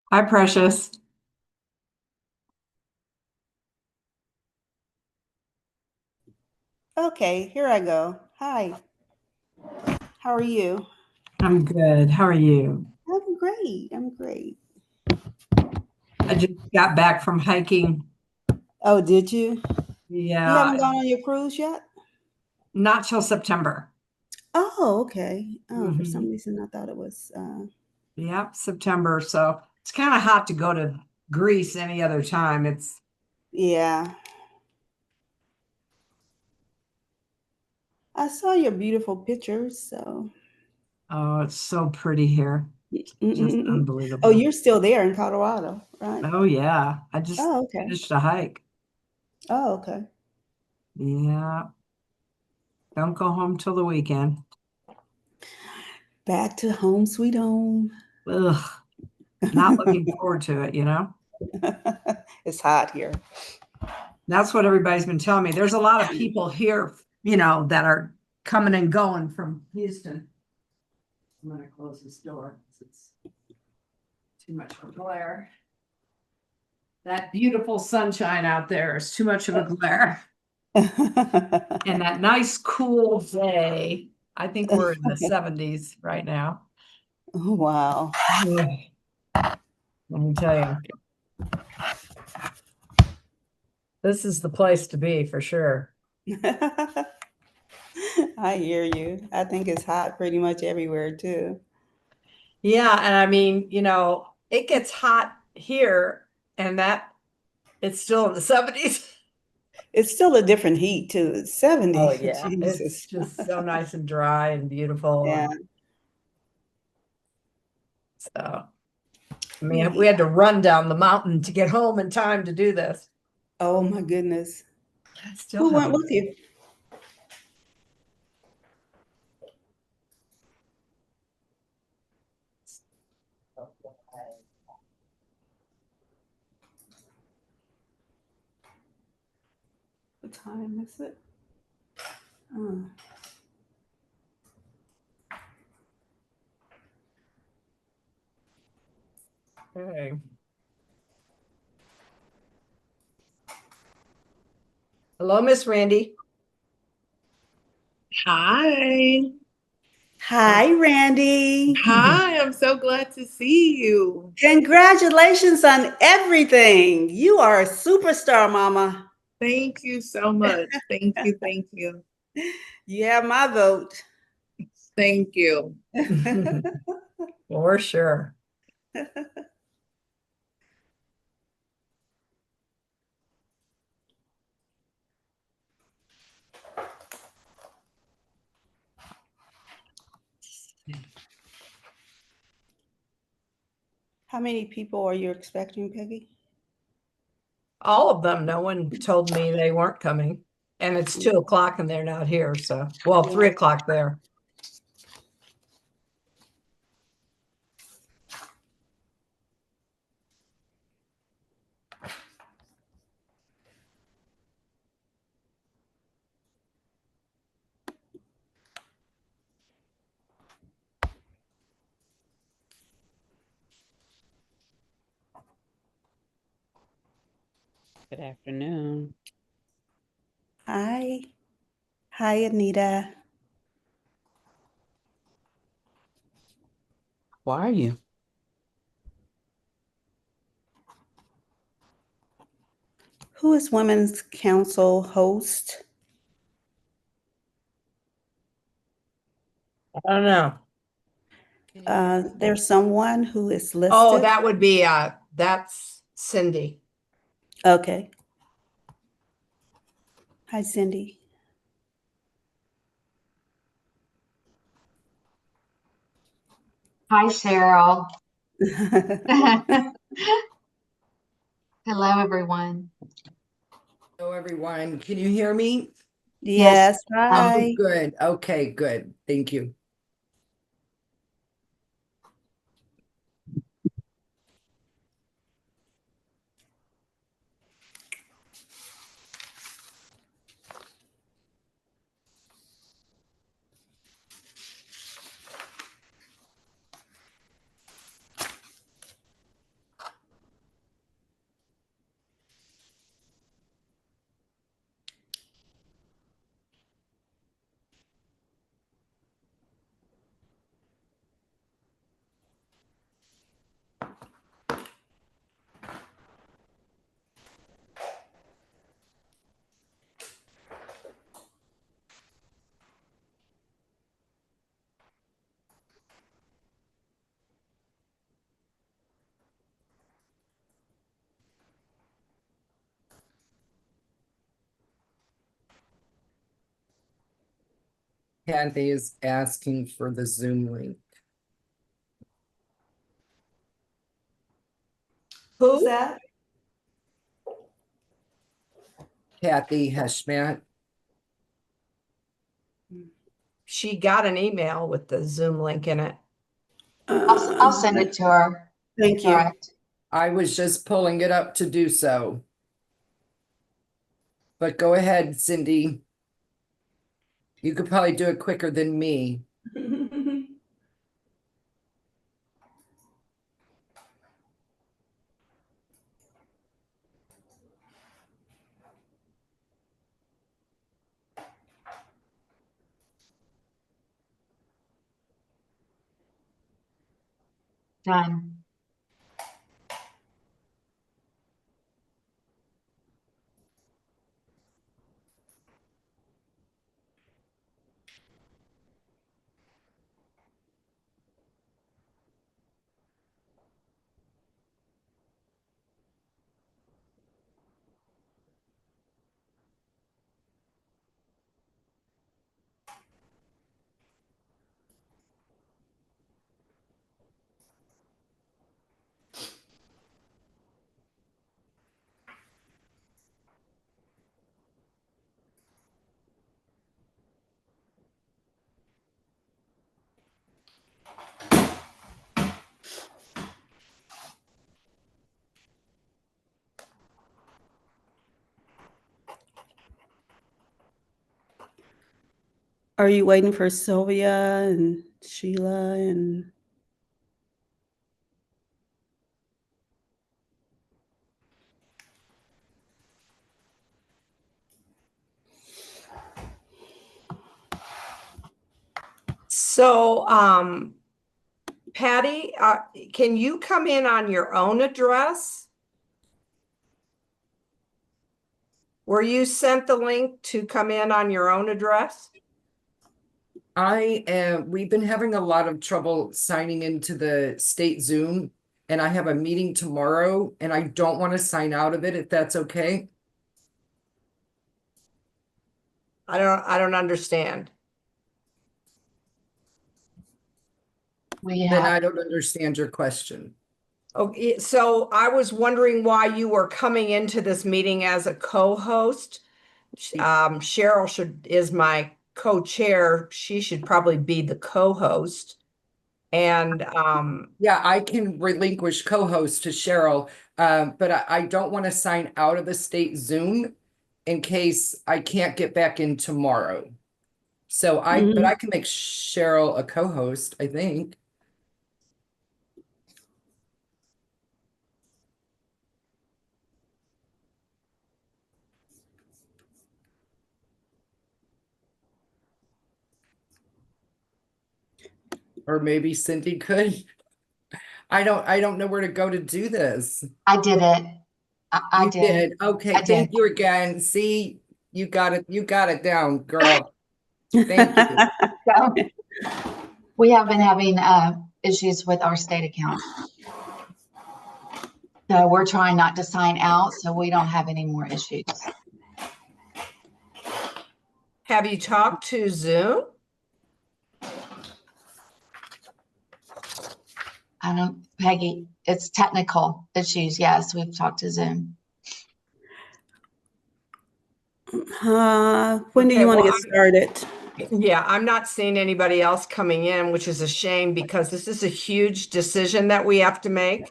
Hi, Precious. Okay, here I go. Hi, how are you? I'm good. How are you? I'm great. I'm great. I just got back from hiking. Oh, did you? You Yeah, haven't gone on your cruise yet? not till September. Oh, okay. Oh, for some hmm reason I thought it was. Yep, September. So it's kind of hot to go to Greece any other time. Yeah, I saw your beautiful pictures. So, Oh, it's so pretty here. Just Mm-mm-mm. Oh, unbelievable. you're still there in Colorado, right? Oh, yeah. I just Oh, okay. finished a hike. Oh, okay. Yeah, don't go home till the weekend. Back to home, sweet home. Ugh, not looking forward to it. It's hot here. That's what everybody's been telling me. There's a lot of people here, that are coming and going from Houston. I'm gonna close this door because it's too much of a glare. That beautiful sunshine out there is too much of a glare. And that nice cool day. I think we're in the 70s right now. Oh, wow. Ugh, let me tell you, this is the place to be for sure. I hear you. I think it's hot pretty much everywhere too. Yeah, and I mean, it gets hot here and that it's still in the 70s. It's still a different heat too. It's Oh 70. yeah, it's Jesus. just so nice and dry and beautiful. Yeah. And so, I mean, we Yeah. had to run down the mountain to get home in time to do this. Oh my goodness. I still Who went haven't. with you? What time is it? Oh. Okay. Hello, Miss Randy. Hi. Hi, Randy. Hi, I'm so glad to see you. Congratulations on everything. You are a superstar, Mama. Thank you so much. Thank you. Thank you. You have my vote. Thank you. For sure. How many people are you expecting, Peggy? All of them, no one told me they weren't coming. And it's 2 o'clock and they're not here. So, well, Yeah. 3 o'clock there. Good afternoon. Hi. Hi, Anita. How are you? Who is Women's Council host? I don't know. There's someone who is Oh, listed. that would be that's Cindy. Okay. Hi, Cindy. Hi, Cheryl. Hello, everyone. Hello, everyone. Can you hear me? Yes. Yes, Oh, hi. good. Okay, good. Thank you. Kathy is asking for the Zoom link. Who's Who? that? Kathy Heshmat. She got an email with the Zoom link in it. I'll send it to her. Thank All you. right. I was just pulling it up to do so. But go ahead, Cindy. You could probably do it quicker than me. Done. Are you waiting for Sylvia and Sheila and So, Patty, can you come in on your own address? Were you sent the link to come in on your own address? We've been having a lot of trouble signing into the state Zoom, and I have a meeting tomorrow, and I don't want to sign out of it if that's okay. I don't understand. We Then I have, don't understand your question. Okay, so I was wondering why you were coming into this meeting as a co-host. Cheryl is my co-chair. She should probably be the co-host. And, Yeah, I can relinquish co-host to Cheryl, but I don't want to sign out of the state Zoom in case I can't get back in tomorrow. So but I can make Cheryl a co-host, I think. Or maybe Cindy could. I don't know where to go to do this. I did it. I You did. Okay, I did. thank you again. See, you got it down, girl. Thank you. So, we have been having issues with our state account. So we're trying not to sign out so we don't have any more issues. have you talked to Zoom? Peggy, it's technical issues. Yes, we've talked to Zoom. when do Okay, you want to well, get started? Yeah, I'm not seeing anybody else coming in, which is a shame because this is a huge decision that we have to make.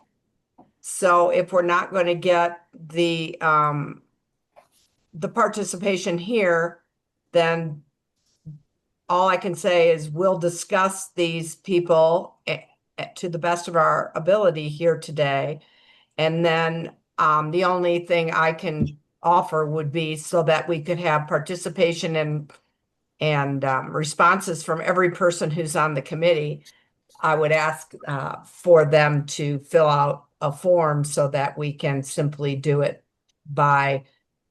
So if we're not going to get the participation here, then all I can say is we'll discuss these people to the best of our ability here today. And then the only thing I can offer would be so that we could have participation and responses from every person who's on the committee. I would ask for them to fill out a form so that we can simply do it by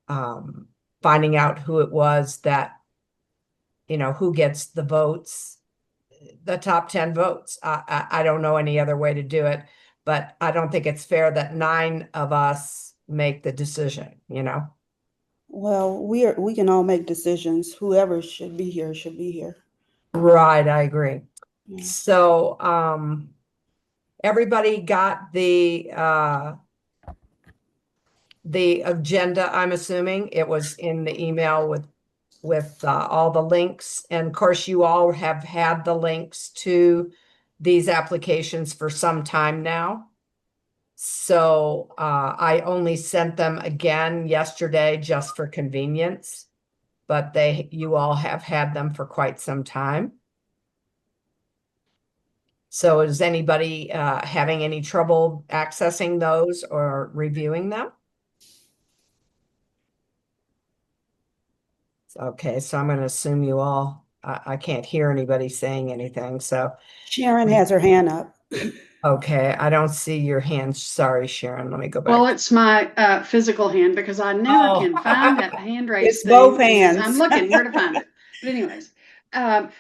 finding out who it was that, who gets the votes, the top 10 votes. I don't know any other way to do it, but I don't think it's fair that 9 of us make the decision, Well, we can all make decisions. Whoever should be here should be here. Right, I agree. Yeah. So, everybody got the agenda, I'm assuming. It was in the email with all the links. And of course, you all have had the links to these applications for some time now. So, I only sent them again yesterday just for convenience, but you all have had them for quite some time. So is anybody having any trouble accessing those or reviewing them? Okay, so I'm going to assume you all, I can't hear anybody saying anything. So, Sharon has her hand up. okay, I don't see your hand. Sorry, Sharon. Let me go Well, back. it's my physical hand because I never Oh. can find that hand raise It's thing. both and hands. I'm looking where to find it. But anyways,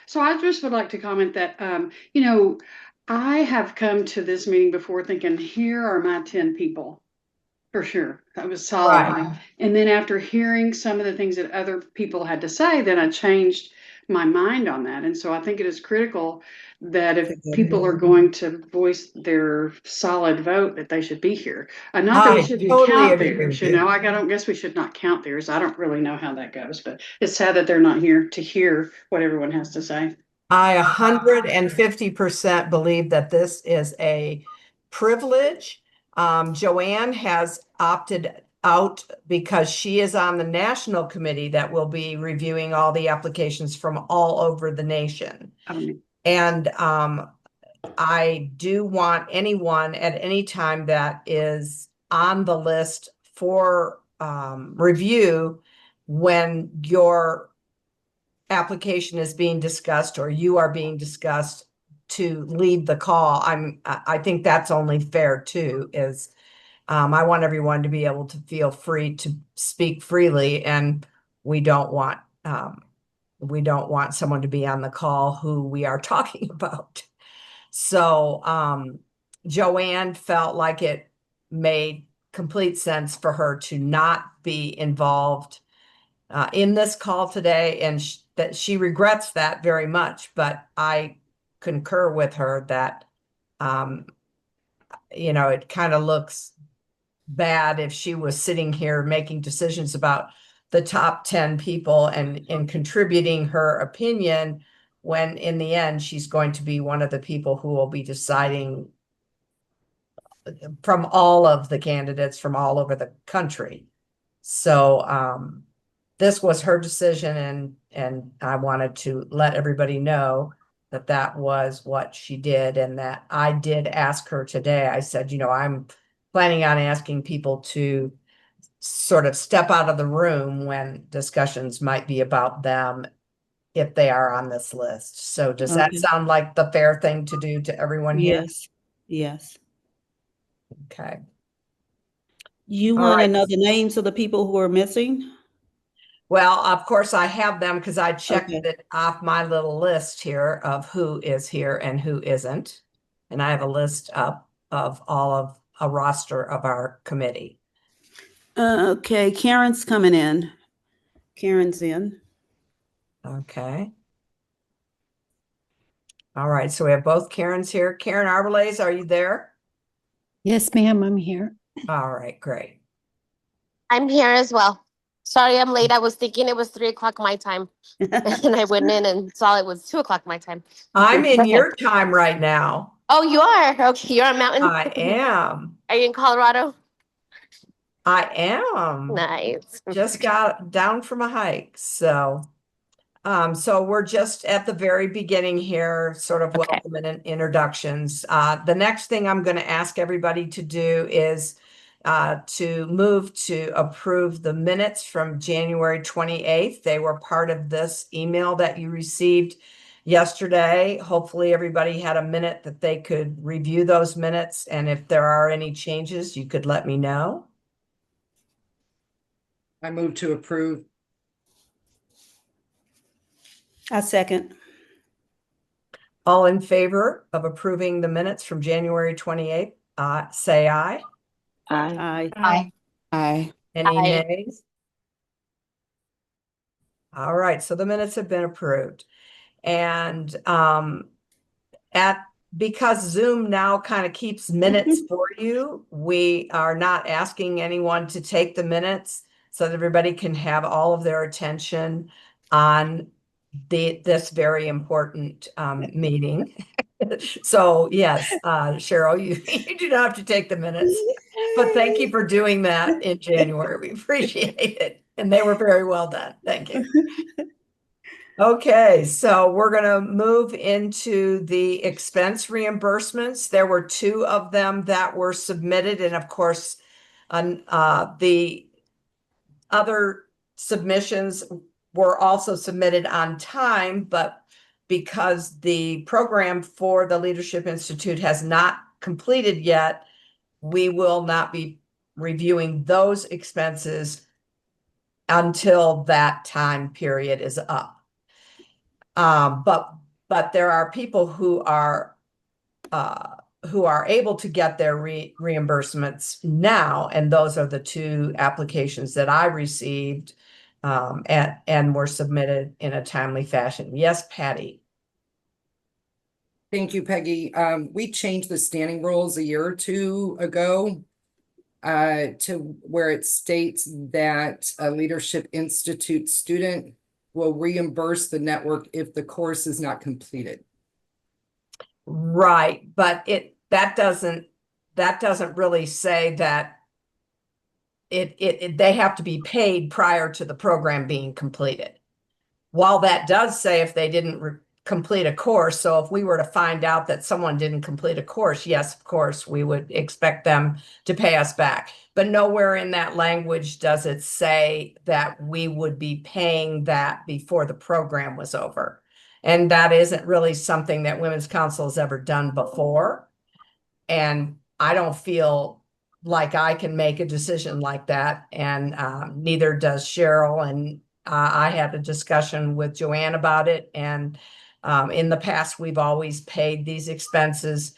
so I just would like to comment that, you know, I have come to this meeting before thinking, here are my 10 people. For sure. That was solid. Right. And then after hearing some of the things that other people had to say, then I changed my mind on that. And so I think it is critical that if people are going to voice their solid vote, that they should be here. Not that we I shouldn't totally count agree theirs, with you you. know, I don't guess we should not count theirs. I don't really know how that goes, but it's sad that they're not here to hear what everyone has to say. I 150% believe that this is a privilege. Joanne has opted out because she is on the national committee that will be reviewing all the applications from all over the nation. And I do want anyone at any time that is on the list for review when your application is being discussed or you are being discussed to lead the call. I think that's only fair too, is I want everyone to be able to feel free to speak freely, and we don't want someone to be on the call who we are talking about. So Joanne felt like it made complete sense for her to not be involved in this call today, and that she regrets that very much. But I concur with her that, it kind of looks bad if she was sitting here making decisions about the top 10 people and contributing her opinion when in the end she's going to be one of the people who will be deciding from all of the candidates from all over the country. So this was her decision, and I wanted to let everybody know that that was what she did, and that I did ask her today. I said, I'm planning on asking people to sort of step out of the room when discussions might be about them if they are on this list. So does that Okay. sound like the fair thing to do to everyone here? Yes, yes. Okay. You All want right. to know the names of the people who are missing? Well, of course, I have them because I checked Okay. it off my little list here of who is here and who isn't. And I have a list up of all of a roster of our committee. Okay, Karen's coming in. Karen's in. Okay. All right, so we have both Karens here. Karen Arbelays, are you there? Yes, ma'am, I'm here. All right, great. I'm here as well. Sorry, I'm late. I was thinking it was 3 o'clock my time, and I went in and saw it was 2 o'clock my time. I'm in Okay. your time right now. Oh, you are? Okay, you're on Mountain. I am. Are you in Colorado? I am. Nice. Just got down from a hike. So we're just at the very beginning here, sort of Okay. welcome and introductions. The next thing I'm going to ask everybody to do is to move to approve the minutes from January 28th. They were part of this email that you received yesterday. Hopefully everybody had a minute that they could review those minutes. And if there are any changes, you could let me know. I move to approve. I second. All in favor of approving the minutes from January 28th, say aye. Aye. Aye. Aye. Any Aye. nays? All right, so the minutes have been approved. And because Zoom now kind of keeps minutes for you, we are not asking anyone to take the minutes so that everybody can have all of their attention on this very important meeting. So yes, Cheryl, you do not have to take the minutes, but thank you for doing that in January. We appreciate it. And they were very well done. Thank you. Okay, so we're going to move into the expense reimbursements. There were 2 of them that were submitted, and of course, the other submissions were also submitted on time, but because the program for the Leadership Institute has not completed yet, we will not be reviewing those expenses until that time period is up. But there are people who are able to get their reimbursements now, and those are the 2 applications that I received and were submitted in a timely fashion. Yes, Patty. Thank you, Peggy. We changed the standing rules a year or 2 ago to where it states that a Leadership Institute student will reimburse the network if the course is not completed. Right, but that doesn't really say that they have to be paid prior to the program being completed. While that does say if they didn't complete a course, so if we were to find out that someone didn't complete a course, yes, of course, we would expect them to pay us back. But nowhere in that language does it say that we would be paying that before the program was over. And that isn't really something that Women's Council has ever done before. And I don't feel like I can make a decision like that. And neither does Cheryl. And I had a discussion with Joanne about it. And in the past, we've always paid these expenses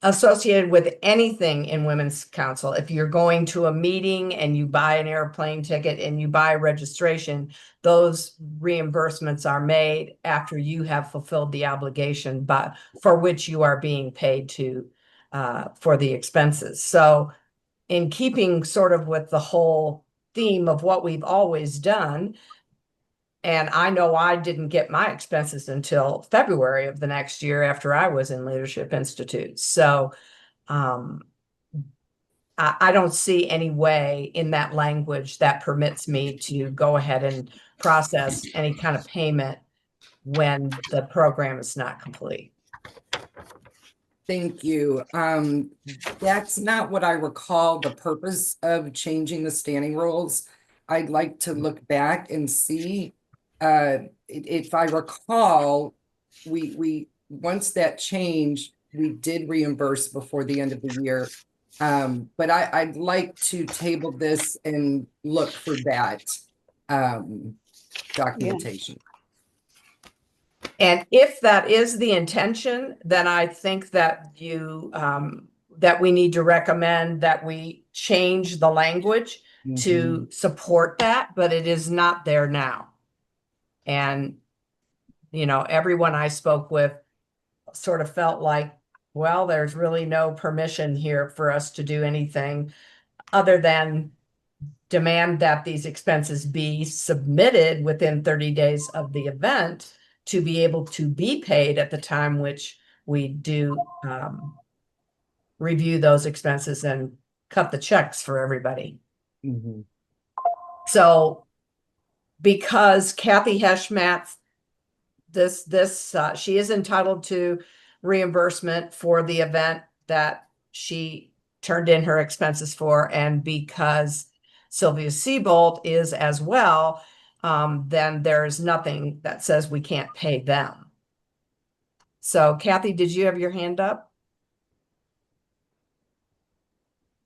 associated with anything in Women's Council. If you're going to a meeting and you buy an airplane ticket and you buy registration, those reimbursements are made after you have fulfilled the obligation, but for which you are being paid to for the expenses. So in keeping sort of with the whole theme of what we've always done, and I know I didn't get my expenses until February of the next year after I was in Leadership Institute. So I don't see any way in that language that permits me to go ahead and process any kind of payment when the program is not complete. Thank you. That's not what I recall the purpose of changing the standing rules. I'd like to look back and see. If I recall, we once that changed, we did reimburse before the end of the year. But I'd like to table this and look for that documentation. And if that is the intention, then I think that that we need to recommend that we change the language to support that, but it is not there now. And, everyone I spoke with sort of felt like, well, there's really no permission here for us to do anything other than demand that these expenses be submitted within 30 days of the event to be able to be paid at the time which we do review those expenses and cut the checks for everybody. So because Kathy Heshmat, she is entitled to reimbursement for the event that she turned in her expenses for, and because Sylvia Seabolt is as well, then there's nothing that says we can't pay them. So Kathy, did you have your hand up?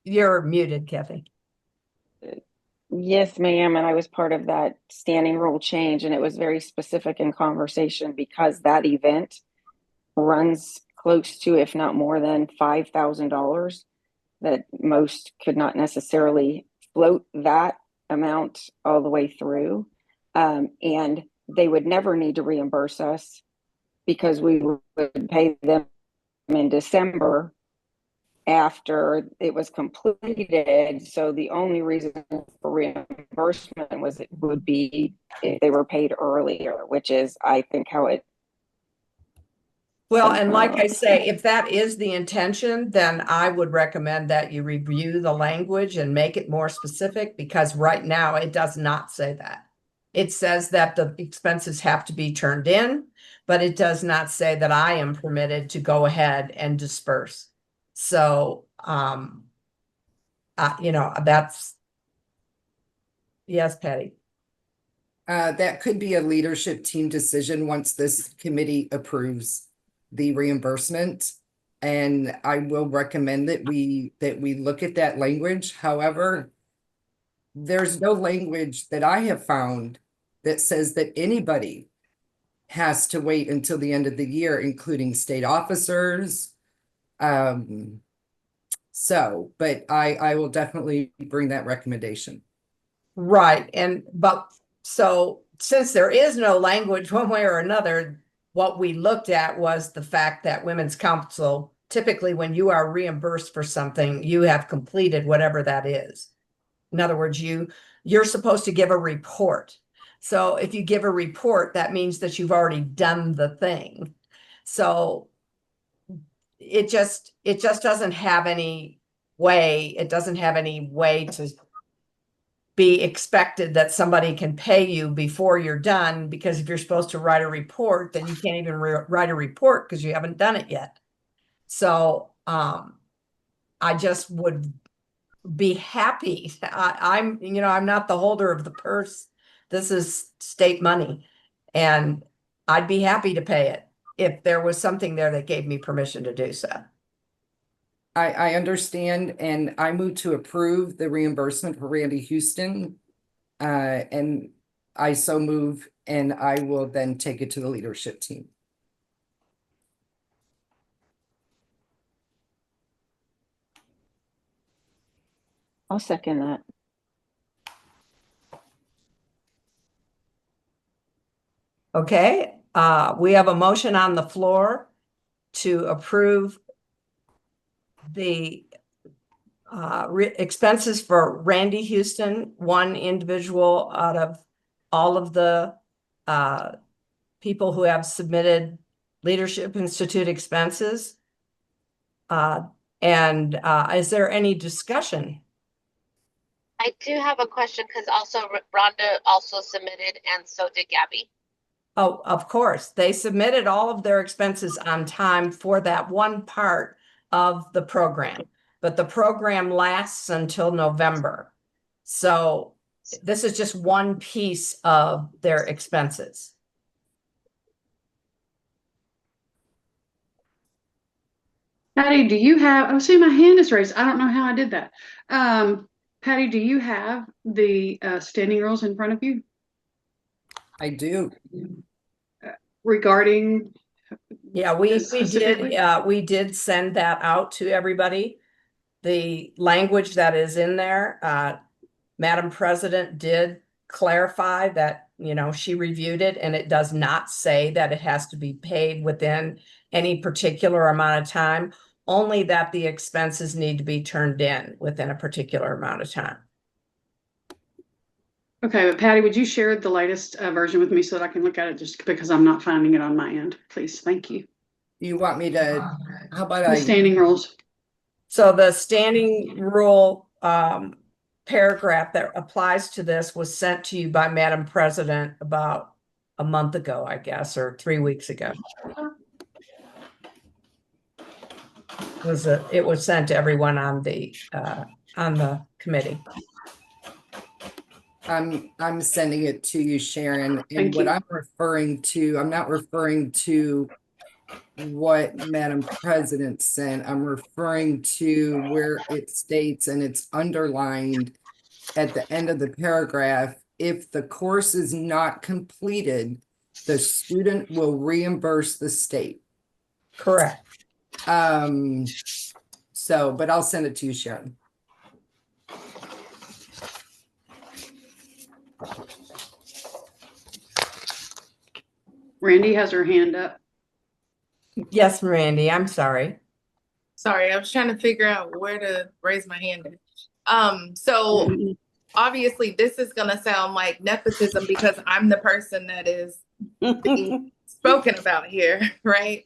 You're muted, Kathy. Yes, ma'am. And I was part of that standing rule change, and it was very specific in conversation because that event runs close to, if not more than $5,000, that most could not necessarily float that amount all the way through. And they would never need to reimburse us because we would pay them in December after it was completed. So the only reason for reimbursement was it would be if they were paid earlier, which is, I think, how it. Well, and like I say, if that is the intention, then I would recommend that you review the language and make it more specific, because right now it does not say that. It says that the expenses have to be turned in, but it does not say that I am permitted to go ahead and disperse. So, that's, yes, Patty. That could be a leadership team decision once this committee approves the reimbursement. And I will recommend that we look at that language. However, there's no language that I have found that says that anybody has to wait until the end of the year, including state officers. But I will definitely bring that recommendation. Right. So since there is no language one way or another, what we looked at was the fact that Women's Council, typically when you are reimbursed for something, you have completed whatever that is. In other words, you're supposed to give a report. So if you give a report, that means that you've already done the thing. So it just doesn't have any way, to be expected that somebody can pay you before you're done, because if you're supposed to write a report, then you can't even write a report because you haven't done it yet. So I just would be happy. I'm not the holder of the purse. This is state money, and I'd be happy to pay it if there was something there that gave me permission to do so. I understand, and I move to approve the reimbursement for Randy Houston. And I so move, and I will then take it to the leadership team. I'll second that. Okay, we have a motion on the floor to approve the expenses for Randy Houston, one individual out of all of the people who have submitted Leadership Institute expenses. Is there any discussion? I do have a question, because also Rhonda also submitted, and so did Gabby. Oh, of course. They submitted all of their expenses on time for that one part of the program, but the program lasts until November. So this is just one piece of their expenses. Patty, do you have, oh, see, my hand is raised. I don't know how I did that. Patty, do you have the standing rules in front of you I do. regarding? Yeah, we specifically? did send that out to everybody. The language that is in there, Madam President did clarify that, she reviewed it, and it does not say that it has to be paid within any particular amount of time, only that the expenses need to be turned in within a particular amount of time. Okay, but Patty, would you share the latest version with me so that I can look at it, just because I'm not finding it on my end, please? Thank you. You want me to, how about The standing rules. So the standing rule paragraph that applies to this was sent to you by Madam President about a month ago, I guess, or 3 weeks ago. It was sent to everyone on the committee. I'm sending it to you, Sharon. And Thank what you. I'm referring to, I'm not referring to what Madam President sent. I'm referring to where it states, and it's underlined at the end of the paragraph, if the course is not completed, the student will reimburse the state. Correct. But I'll send it to you, Sharon. Randy has her hand up. Yes, Randy, I'm sorry. Sorry, I was trying to figure out where to raise my hand. So obviously this is gonna sound like nepotism because I'm the person that is being spoken about here, right?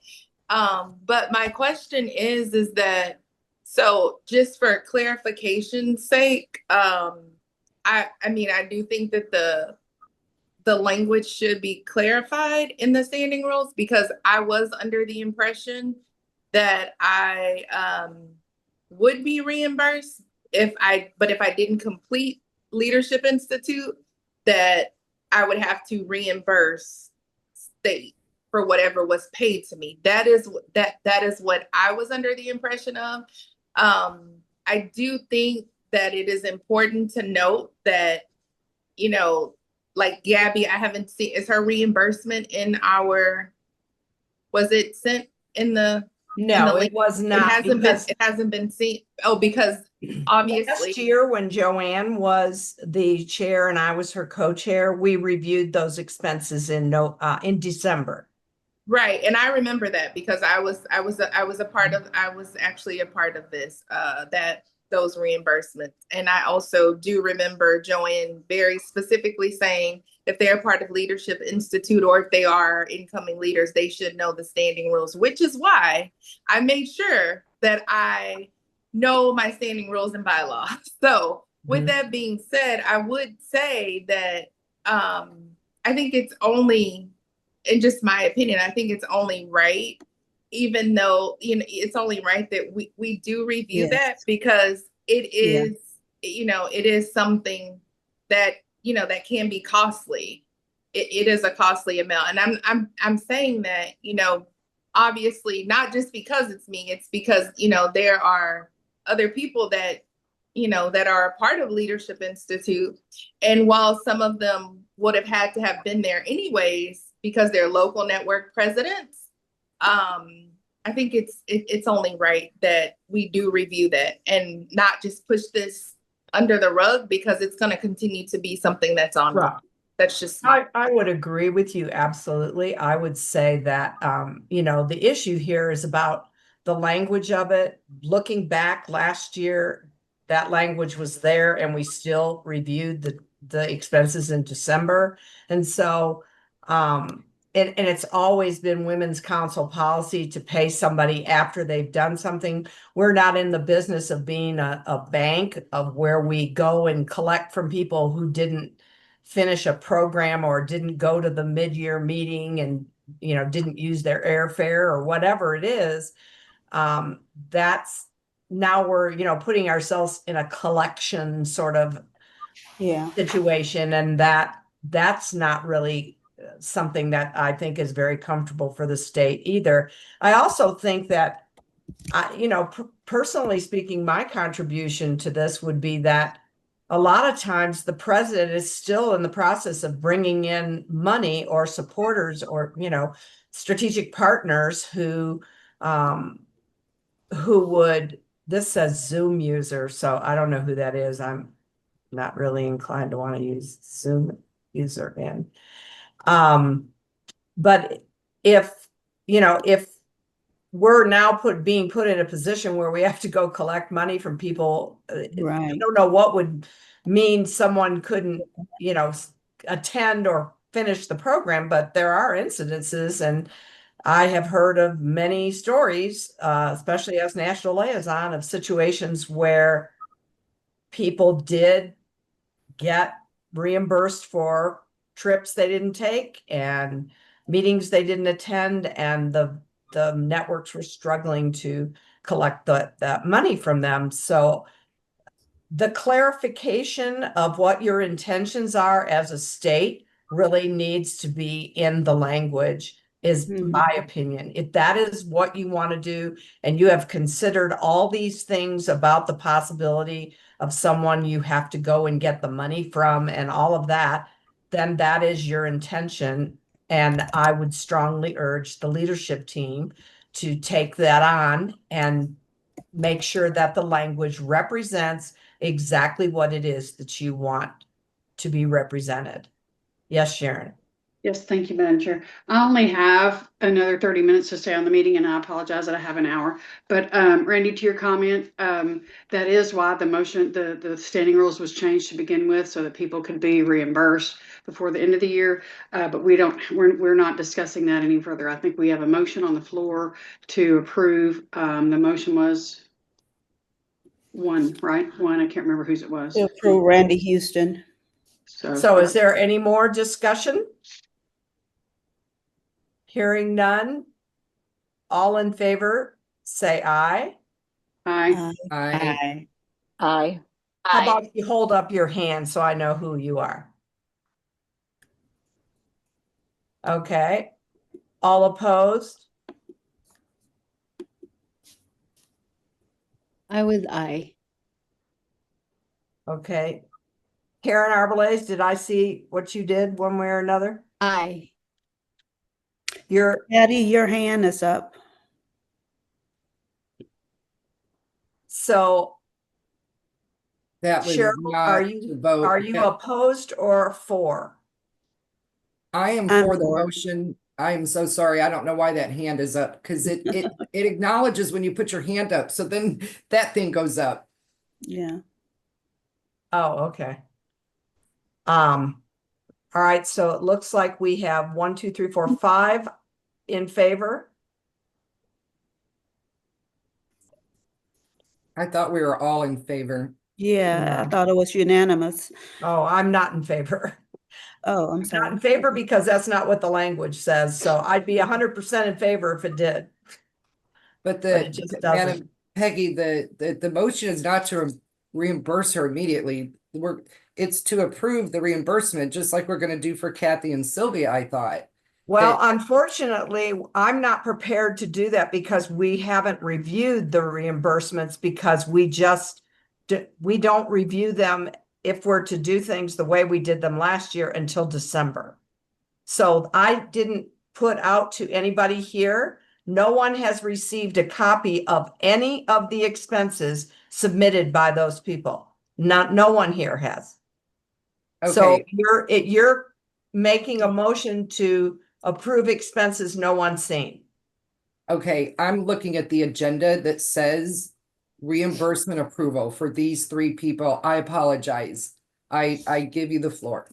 But my question is that, so just for clarification's sake, I mean, I do think that the language should be clarified in the standing rules because I was under the impression that I would be reimbursed if I didn't complete Leadership Institute, that I would have to reimburse state for whatever was paid to me. That is what I was under the impression of. I do think that it is important to note that, you know, like Gabby, I haven't seen, is her reimbursement in our, was it sent in the? No, it was not. It hasn't been seen. Oh, because obviously. Last year, when Joanne was the chair and I was her co-chair, we reviewed those expenses in December. Right, and I remember that because I was actually a part of this, those reimbursements. And I also do remember Joanne very specifically saying if they're part of Leadership Institute or if they are incoming leaders, they should know the standing rules, which is why I made sure that I know my standing rules and bylaws. So with that being said, I would say that I think it's only, in just my opinion, I think it's only right, even though, you know, it's only right that we do review that because it is, you know, it is something that, you know, that can be costly. It is a costly amount. And I'm saying that, you know, obviously not just because it's me, it's because, you know, there are other people that, you know, that are a part of Leadership Institute. And while some of them would have had to have been there anyways, because they're local network presidents, I think it's only right that we do review that and not just push this under the rug because it's going to continue to be something that's on. Right. That's just. I would agree with you. Absolutely. I would say that, you know, the issue here is about the language of it. Looking back last year, that language was there and we still reviewed the expenses in December. And so, and it's always been Women's Council policy to pay somebody after they've done something. We're not in the business of being a bank of where we go and collect from people who didn't finish a program or didn't go to the mid-year meeting and, you know, didn't use their airfare or whatever it is. That's now we're, you know, putting ourselves in a collection sort of situation. And that's not really something that I think is very comfortable for the state either. I also think that, you know, personally speaking, my contribution to this would be that a lot of times the president is still in the process of bringing in money or supporters or, you know, strategic partners who would, this says Zoom user, so I don't know who that is. I'm not really inclined to want to use Zoom user in. But if, you know, if we're now being put in a position where we have to go collect money from people, Right. I don't know what would mean someone couldn't, you know, attend or finish the program, but there are incidences, and I have heard of many stories, especially as national liaison, of situations where people did get reimbursed for trips they didn't take and meetings they didn't attend, and the networks were struggling to collect that money from them. So the clarification of what your intentions are as a state really needs to be in the language, is my opinion. If that is what you want to do, and you have considered all these things about the possibility of someone you have to go and get the money from and all of that, then that is your intention. And I would strongly urge the leadership team to take that on and make sure that the language represents exactly what it is that you want to be represented. Yes, Sharon. Yes, thank you, Madam Chair. I only have another 30 minutes to stay on the meeting, and I apologize that I have an hour. But Randy, to your comment, that is why the motion, the standing rules was changed to begin with, so that people could be reimbursed before the end of the year. But we're not discussing that any further. I think we have a motion on the floor to approve. The motion was one, right? One, I can't remember whose it was. To approve Randy Houston. So is there any more discussion? Hearing none. All in favor, say aye. Aye. I, Aye. How about you hold up your hand so I know who you are? Okay. All opposed? I. Okay. Karen Arbelaez, did I see what you did one way or another? Aye. You're, Patty, your hand is up. so that was Cheryl, not are the you vote. opposed or for? I am I'm for the for. motion. I am so sorry. I don't know why that hand is up because it acknowledges when you put your hand up. So then that thing goes up. Yeah. Oh, okay. All right, so it looks like we have 1, 2, 3, 4, 5 in favor. I thought we were all in favor. Yeah, I No. thought it was unanimous. Oh, I'm not in favor. Oh, I'm Not sorry. in favor because that's not what the language says. So I'd be 100% in favor if it did. But But it just Madam doesn't. Peggy, the motion is not to reimburse her immediately. It's to approve the reimbursement, just like we're gonna do for Kathy and Sylvia, I thought. Well, unfortunately, I'm not prepared to do that because we haven't reviewed the reimbursements because we don't review them if we're to do things the way we did them last year until December. So I didn't put out to anybody here. No one has received a copy of any of the expenses submitted by those people. No one here has. So Okay, you're making a motion to approve expenses no one's seen. okay, I'm looking at the agenda that says reimbursement approval for these 3 people. I apologize. I give you the floor.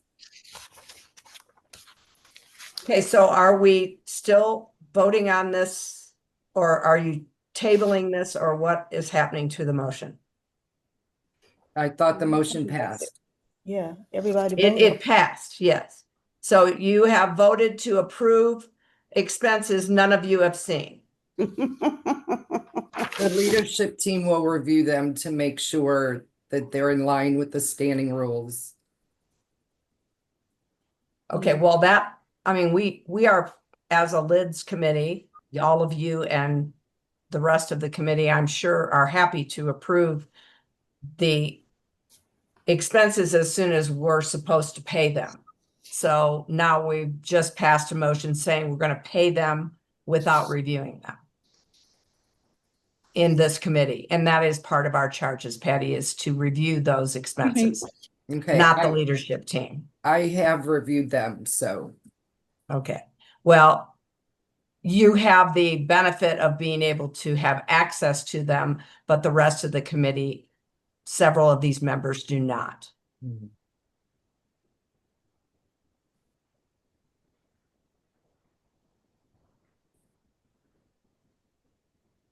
Okay, so are we still voting on this or are you tabling this or what is happening to the motion? I thought the motion passed. Yeah, everybody It voted. passed, yes. So you have voted to approve expenses none of you have seen. The leadership team will review them to make sure that they're in line with the standing rules. Okay, well we are, as a LIDS committee, all of you and the rest of the committee, I'm sure, are happy to approve the expenses as soon as we're supposed to pay them. So now we've just passed a motion saying we're going to pay them without reviewing them in this committee. And that is part of our charges, Patty, is to review those expenses, Okay, not the leadership team. I have reviewed them, so. Okay, well, you have the benefit of being able to have access to them, but the rest of the committee, several of these members do not.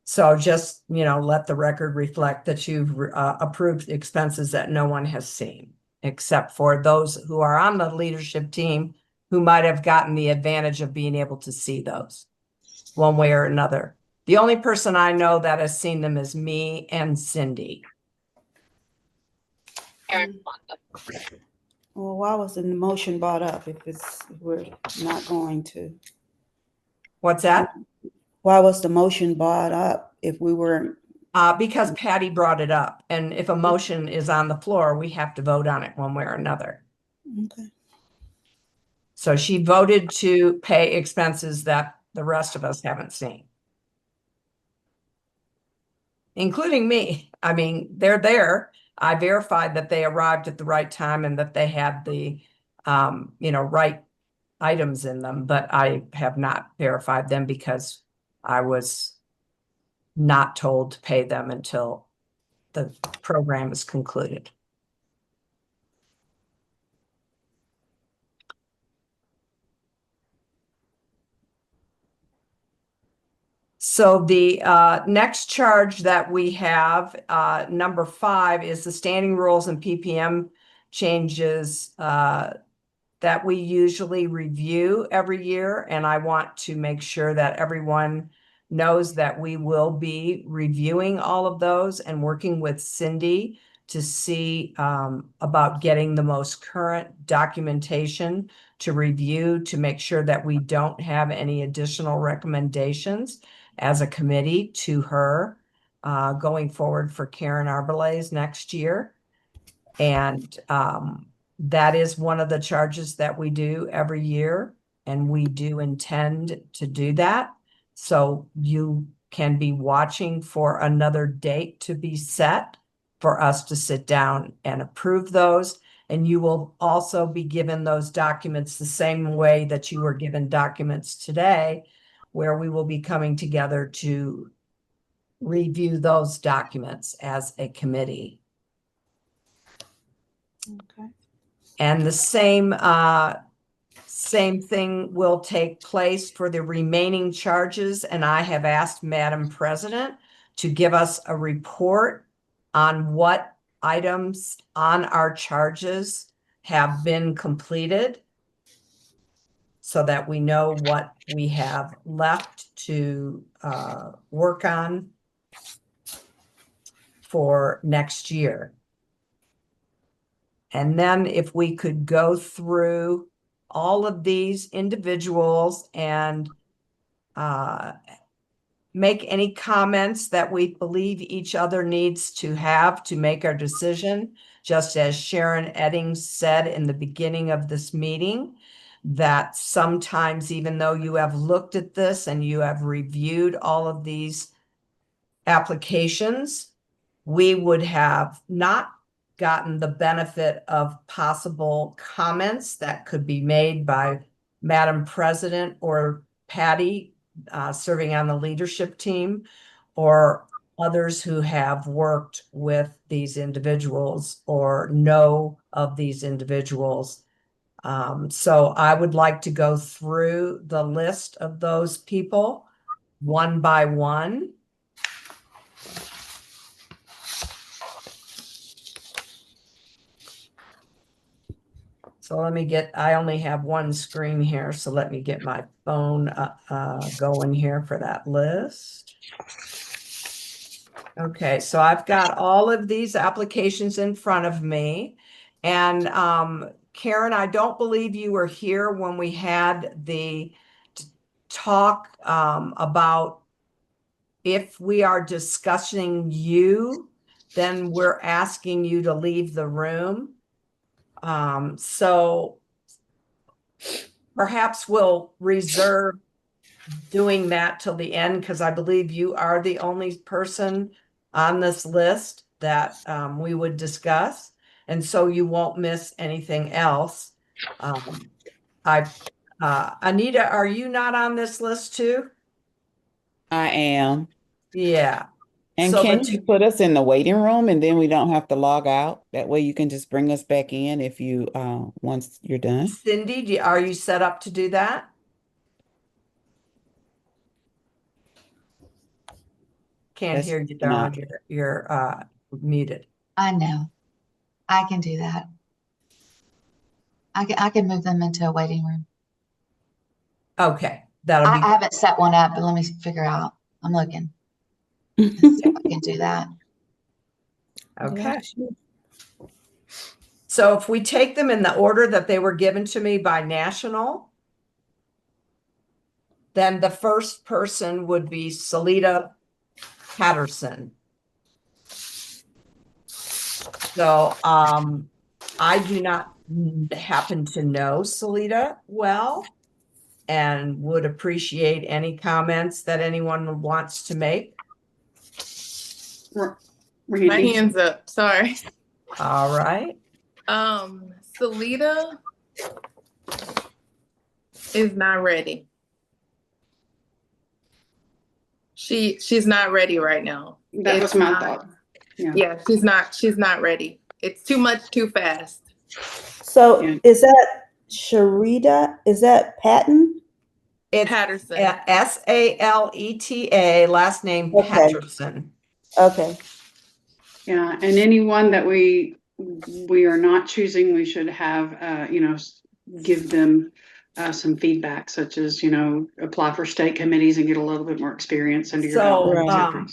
So just, let the record reflect that you've approved expenses that no one has seen, except for those who are on the leadership team who might have gotten the advantage of being able to see those one way or another. The only person I know that has seen them is me and Cindy. Well, why was the motion brought up if we're not going to? What's that? Why was the motion brought up if we weren't? Because Patty brought it up, and if a motion is on the floor, we have to vote on it one way or another. Okay. So she voted to pay expenses that the rest of us haven't seen, including me. I mean, they're there. I verified that they arrived at the right time and that they had the, right items in them, but I have not verified them because I was not told to pay them until the program is concluded. So the next charge that we have, number 5, is the standing rules and PPM changes that we usually review every year. And I want to make sure that everyone knows that we will be reviewing all of those and working with Cindy to see about getting the most current documentation to review to make sure that we don't have any additional recommendations as a committee to her going forward for Karen Arbelays next year. And that is one of the charges that we do every year, and we do intend to do that. So you can be watching for another date to be set for us to sit down and approve those. And you will also be given those documents the same way that you were given documents today, where we will be coming together to review those documents as a committee. Okay. And the same thing will take place for the remaining charges. And I have asked Madam President to give us a report on what items on our charges have been completed, so that we know what we have left to work on for next year. And then if we could go through all of these individuals and make any comments that we believe each other needs to have to make our decision, just as Sharon Eddings said in the beginning of this meeting, that sometimes even though you have looked at this and you have reviewed all of these applications, we would have not gotten the benefit of possible comments that could be made by Madam President or Patty serving on the leadership team, or others who have worked with these individuals or know of these individuals. So I would like to go through the list of those people one by one. So let me get, I only have one screen here, so let me get my phone going here for that list. Okay, so I've got all of these applications in front of me. And Karen, I don't believe you were here when we had the talk about if we are discussing you, then we're asking you to leave the room. So perhaps we'll reserve doing that till the end, because I believe you are the only person on this list that we would discuss. And so you won't miss anything else. Anita, are you not on this list too? I am. Yeah. And So can you put us in the waiting room and then we don't have to log out? That way you can just bring us back in if you once you're done. Cindy, are you set up to do that? Can't That's hear you, not- darling. You're muted. I know. I can do that. I can move them into a waiting room. Okay, that'll I be haven't set one up, but let me figure out. I'm looking. See if I can do that. okay. So if we take them in the order that they were given to me by National, then the first person would be Salida Patterson. So I do not happen to know Salida well, and would appreciate any comments that anyone wants to make. My Randy, hand's up. Sorry. All right. Salida, is not ready. She's not ready right now. That was It's my not- thought. Yeah. Yeah, she's not ready. It's too much too fast. So Yeah. is that Sharita? Is that Patton? It's Patterson. Saleta, last name Okay. Patterson. Okay. Yeah, and anyone that we are not choosing, we should have, give them some feedback, such as, apply for state committees and get a little bit more experience under your belt. So, et cetera.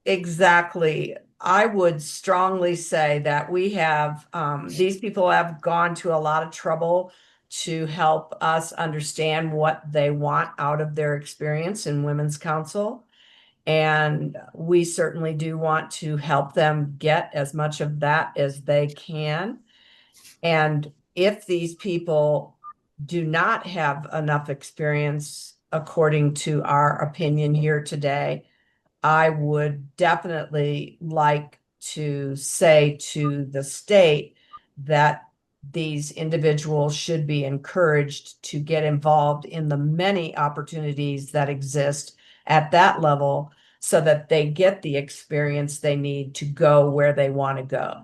exactly. I would strongly say that we have, these people have gone to a lot of trouble to help us understand what they want out of their experience in Women's Council. And we certainly do want to help them get as much of that as they can. And if these people do not have enough experience, according to our opinion here today, I would definitely like to say to the state that these individuals should be encouraged to get involved in the many opportunities that exist at that level so that they get the experience they need to go where they want to go.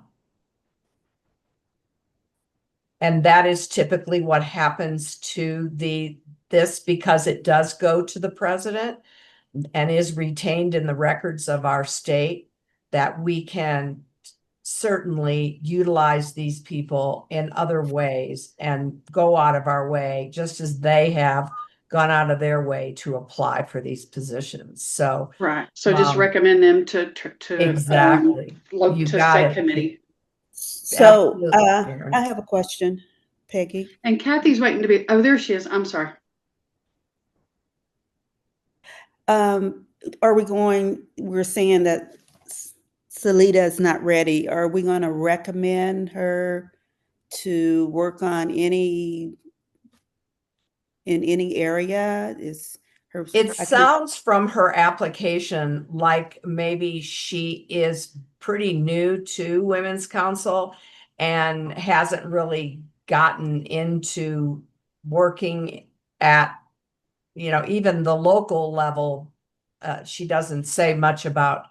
And that is typically what happens to this because it does go to the president and is retained in the records of our state, that we can certainly utilize these people in other ways and go out of our way, just as they have gone out of their way to apply for these positions. So Right. So just recommend them to exactly, look you to got state it. committee. So Absolutely, Karen. I have a question, Peggy. And Kathy's waiting to be, oh, there she is. I'm sorry. We're saying that Saleta is not ready. Are we going to recommend her to work on in any area? Is her? It sounds from her application like maybe she is pretty new to Women's Council and hasn't really gotten into working at, even the local level. She doesn't say much about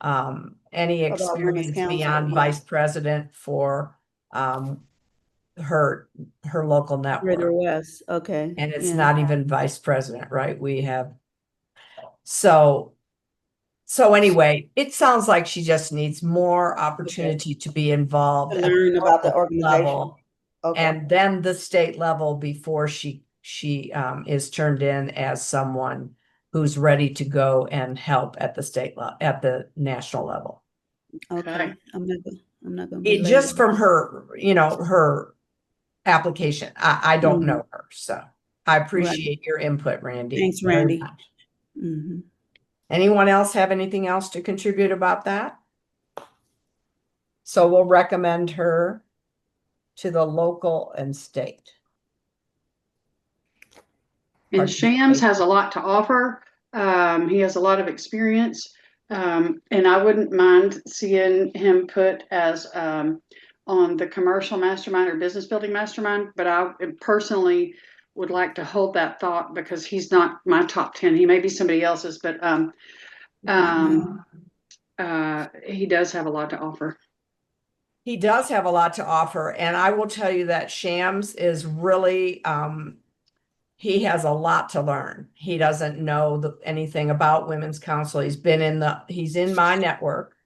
any About Women's experience Council, beyond yeah. vice president for her local network. Further west. Okay. And it's yeah. not even vice president, right? We have, so anyway, it sounds like she just needs more opportunity to be involved To at the learn about the local organization. level, Okay. and then the state level before she is turned in as someone who's ready to go and help at the state level, at the national level. Okay. I'm not gonna be It just late. from her, her application. I don't Mhm. know her, so I appreciate your input, Randy. Thanks, very Randy. much. Mhm. Anyone else have anything else to contribute about that? So we'll recommend her to the local and state. And Shams has a lot to offer. He has a lot of experience. And I wouldn't mind seeing him put as on the commercial mastermind or business building mastermind, but I personally would like to hold that thought because he's not my top 10. He may be somebody else's, but he does have a lot to offer. He does have a lot to offer, and I will tell you that Shams is really he has a lot to learn. He doesn't know anything about Women's Council. He's in my network.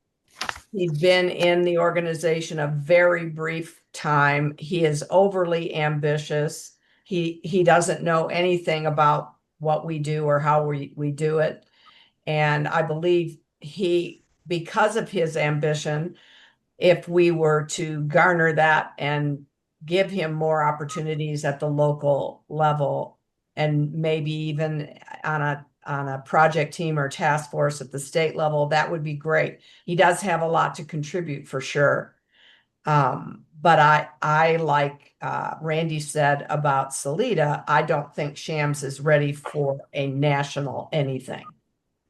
He's been in the organization a very brief time. He is overly ambitious. He doesn't know anything about what we do or how we do it. And I believe because of his ambition, if we were to garner that and give him more opportunities at the local level, and maybe even on a project team or task force at the state level, that would be great. He does have a lot to contribute for sure. But I like Randy said about Saleta, I don't think Shams is ready for a national anything.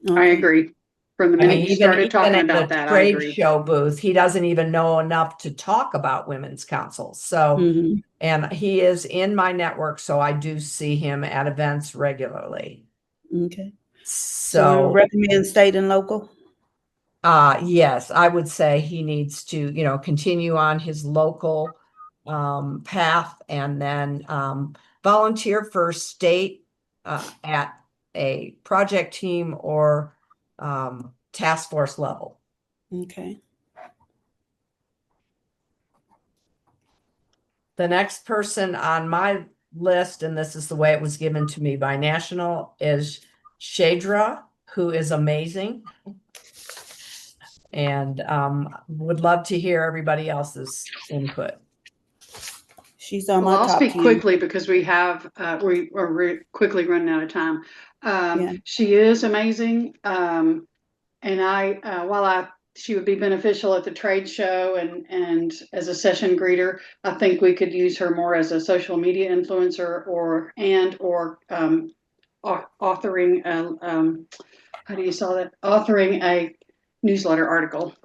I agree. From the I mean, minute you even, started even talking in about the that, I trade agree. show booth, he doesn't even know enough to talk about women's council. So, Mhm. and he is in my network, so I do see him at events regularly. Okay. So So, recommend state and local? yes, I would say he needs to, continue on his local path and then volunteer for state at a project team or task force level. Okay. The next person on my list, and this is the way it was given to me by National, is Shadra, who is amazing. And would love to hear everybody else's input. She's on Well, my I'll top speak 10. quickly because we have, we are quickly running out of time. Yeah. She is amazing. And while she would be beneficial at the trade show and as a session greeter, I think we could use her more as a social media influencer or authoring, how do you saw that? Authoring a newsletter article.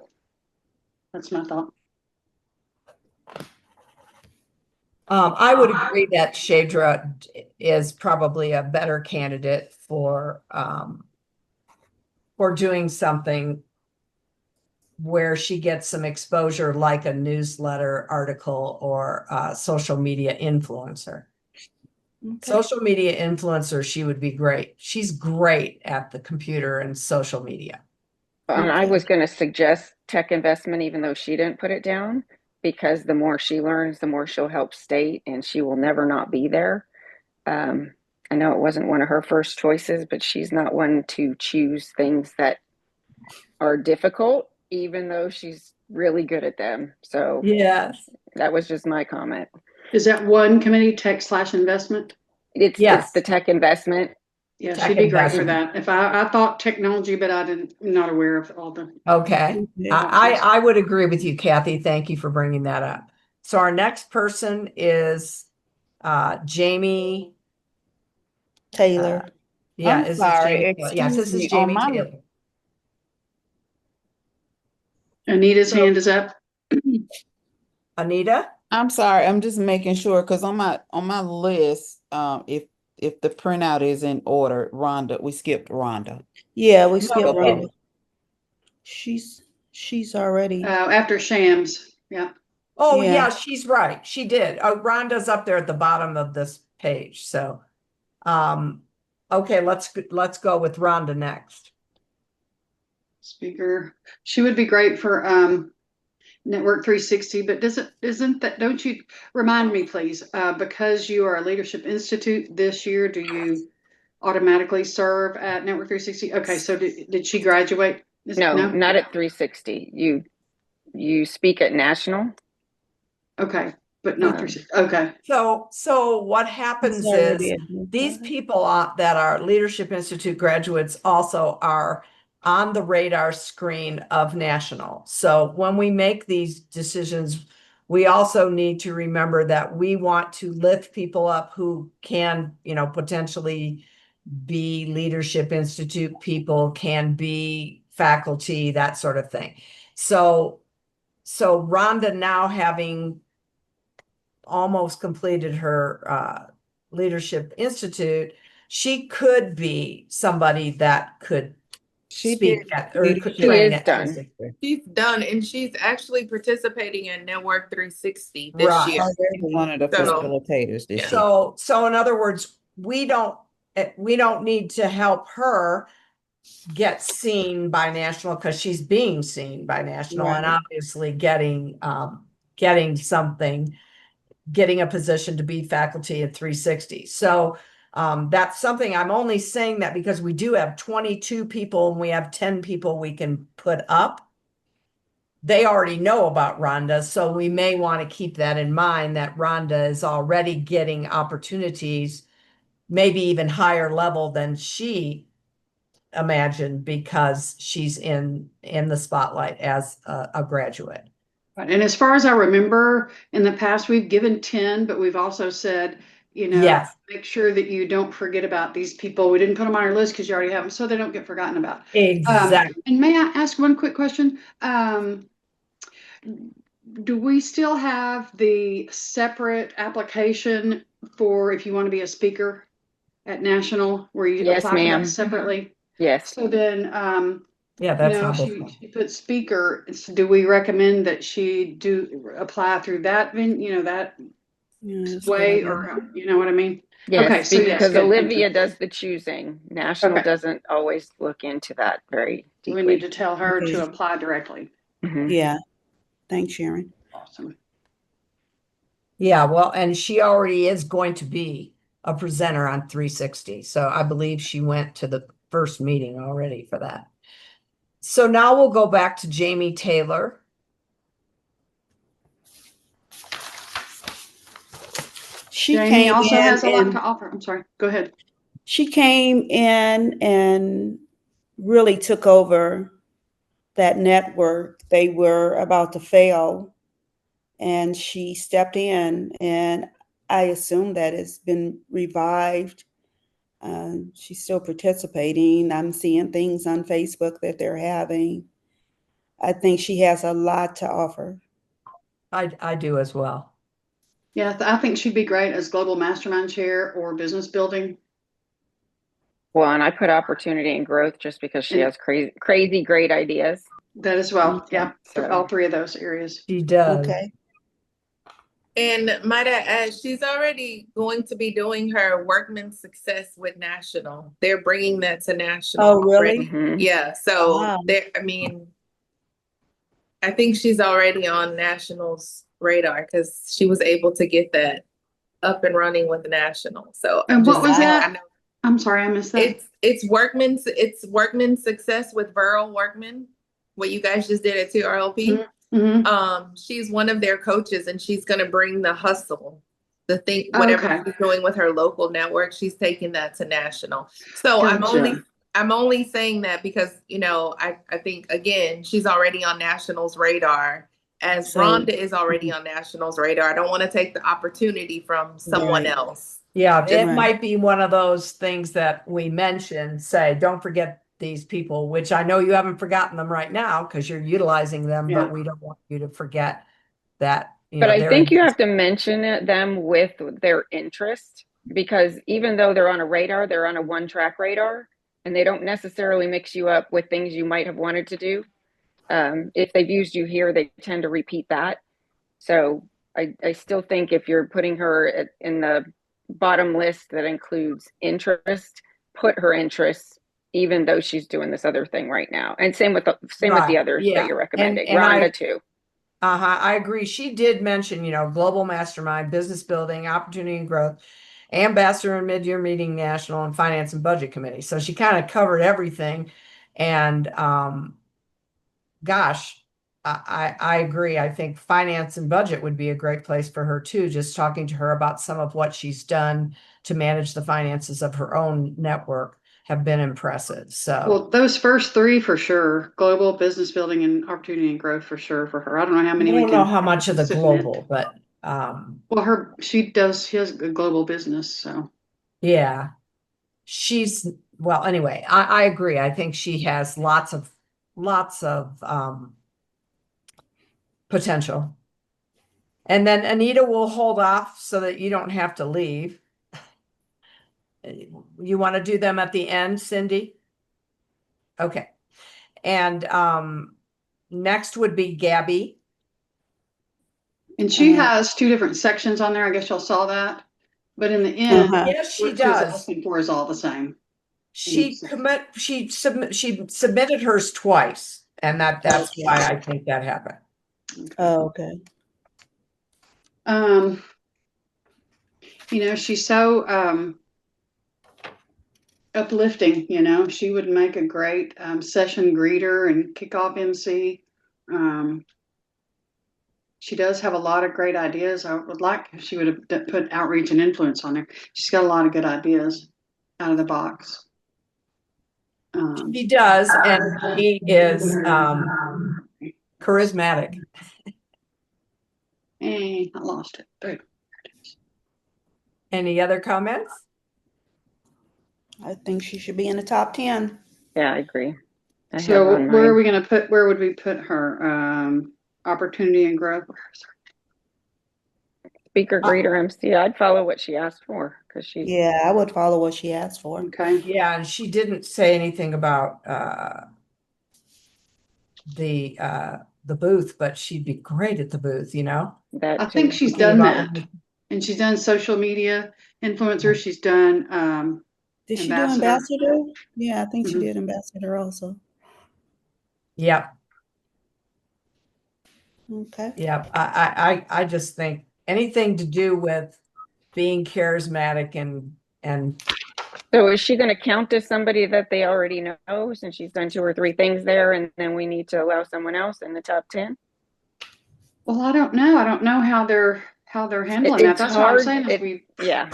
That's my thought. I would agree that Shadra is probably a better candidate for doing something where she gets some exposure, like a newsletter article or a social media influencer. Okay. Social media influencer, she would be great. She's great at the computer and social media. And I Okay. was going to suggest tech investment, even though she didn't put it down, because the more she learns, the more she'll help state, and she will never not be there. I know it wasn't one of her first choices, but she's not one to choose things that are difficult, even though she's really good at them. So Yes. that was just my comment. Is that one committee, tech/investment? It's Yes. the tech investment. Yeah, Tech she'd be great for investment. that. If I thought technology, but not aware of all the. Okay. Yeah. I would agree with you, Kathy. Thank you for bringing that up. So our next person is Jamie Taylor. Yeah, I'm is this sorry, Jamie? Yes, this excuse me, is on Jamie my- Taylor. Anita's So- hand is up. Anita? I'm sorry, I'm just making sure, because on my list, if the printout is in order, Rhonda, we skipped Rhonda. Yeah, we skipped okay. Rhonda. She's already. After Shams, yeah. Oh, Yeah. yeah, she's right. She did. Rhonda's up there at the bottom of this page. So, okay, let's go with Rhonda next. Speaker. She would be great for Network 360, but don't you remind me, please, because you are a Leadership Institute this year, do you automatically serve at Network 360? Okay, so did she graduate? No, not at 360. You speak at National. Okay, but not 360. Okay. So what happens She's already is at these people that are Leadership Institute graduates also are on the radar screen of National. So when we make these decisions, we also need to remember that we want to lift people up who can, potentially be Leadership Institute people, can be faculty, that sort of thing. So Rhonda, now having almost completed her Leadership Institute, she could be somebody that could She speak did at or could leadership. She train is at done. 360. She's done, and she's actually participating in Network 360 this Right. year. One of the So- facilitators this year. So in other words, we don't need to help her get seen by National, because she's being seen by National and Right. obviously getting a position to be faculty at 360. So that's something. I'm only saying that because we do have 22 people and we have 10 people we can put up. They already know about Rhonda, so we may want to keep that in mind, that Rhonda is already getting opportunities, maybe even higher level than she imagined, because she's in the spotlight as a graduate. Right. And as far as I remember, in the past, we've given 10, but we've also said You know, Yes. make sure that you don't forget about these people. We didn't put them on our list because you already have them, so they don't get forgotten about. Exactly. And may I ask one quick question? Do we still have the separate application for if you want to be a speaker at National, where you Yes, apply for that ma'am. separately? Yes. So then, Yeah, that's no, not she put speaker. So do we recommend that she do apply through that that Yeah, that's a good way, idea. or you know what I mean? Yes, Okay, so yes, because good, thank you. Olivia does the choosing. National Okay. doesn't always look into that very We need deeply. to tell her Okay. to apply directly. Mhm. Yeah. Thanks, Sharon. Awesome. Yeah, well, and she already is going to be a presenter on 360. So I believe she went to the first meeting already for that. So now we'll go back to Jamie Taylor. She Jamie came also in has a lot and to offer. I'm sorry. Go ahead. she came in and really took over that network. They were about to fail, and she stepped in, and I assume that it's been revived. She's still participating. I'm seeing things on Facebook that they're having. I think she has a lot to offer. I do as well. Yeah, I think she'd be great as global mastermind chair or business building. Well, and I put opportunity and growth just because she And- has crazy great ideas. That as well. Okay. Yeah, So- all three of those areas. She does. Okay. And might I add, she's already going to be doing her Workman Success with National. They're bringing that to National. Oh, really? already. Mhm. Yeah, so Wow. I think she's already on National's radar because she was able to get that up and running with National. So And what just- was I that? know I'm sorry, I missed that. it's Workman Success with Verl Workman, what you guys just did at 2RLP. Mhm. She's one of their coaches, and she's going to bring the hustle, the thing, whatever Okay. she's doing with her local network. She's taking that to National. So Gotcha. I'm only saying that because I think again she's already on National's radar, as So- Rhonda is already on National's radar. I don't want to take the opportunity from someone Right. else. Yeah, it Right. might be one of those things that we mentioned, say, don't forget these people, which I know you haven't forgotten them right now because you're utilizing them, Yeah. but we don't want you to forget that. But I they're think you in- have to mention them with their interest, because even though they're on a radar, they're on a one-track radar, and they don't necessarily mix you up with things you might have wanted to do. If they've used you here, they tend to repeat that. So I still think if you're putting her in the bottom list that includes interest, put her interests, even though she's doing this other thing right now. And same with the Right, others yeah. that you're recommending. And I- Rhonda too. I agree. She did mention, global mastermind, business building, opportunity and growth, ambassador and mid-year meeting, national, and finance and budget committee. So she kind of covered everything. And gosh, I agree. I think finance and budget would be a great place for her too. Just talking to her about some of what she's done to manage the finances of her own network have been impressive. So Well, those first three for sure, global business building and opportunity and growth for sure for her. I don't know how I many we don't know can. how much of the submit. global, but Well, she has a global business, so. yeah, well, anyway, I agree. I think she has lots of potential. And then Anita will hold off so that you don't have to leave. You want to do them at the end, Cindy? Okay. And next would be Gabby. And she has two different sections on there. I guess y'all saw that. But in the end, Uh-huh. Yes, she what she's does. asking for is all the same. She submitted hers twice, and that's why I think that happened. Oh, okay. She's so uplifting, she would make a great session greeter and kickoff MC. She does have a lot of great ideas. I would like if she would have put outreach and influence on there. She's got a lot of good ideas out of the box. She does, and she is charismatic. I lost it. There. Any other comments? I think she should be in the top 10. Yeah, I agree. I have So on where are mine. we gonna put, where would we put her? Opportunity and growth. Speaker, greeter, MC. I'd follow what she asked for because she's Yeah, I would follow what she asked for. Okay. Yeah, and she didn't say anything about the booth, but she'd be great at the booth, you know? that I think too. she's Thinking done about that. And she's done social media influencer. She's done, Did she do Ambassador. ambassador? Yeah, I think she Mhm. did ambassador also. Yeah, Okay. yeah. I just think anything to do with being charismatic and So is she going to count as somebody that they already know since she's done 2 or 3 things there, and then we need to allow someone else in the top 10? well, I don't know. I don't know how they're handling that. It's That's what I'm hard. saying is Yeah,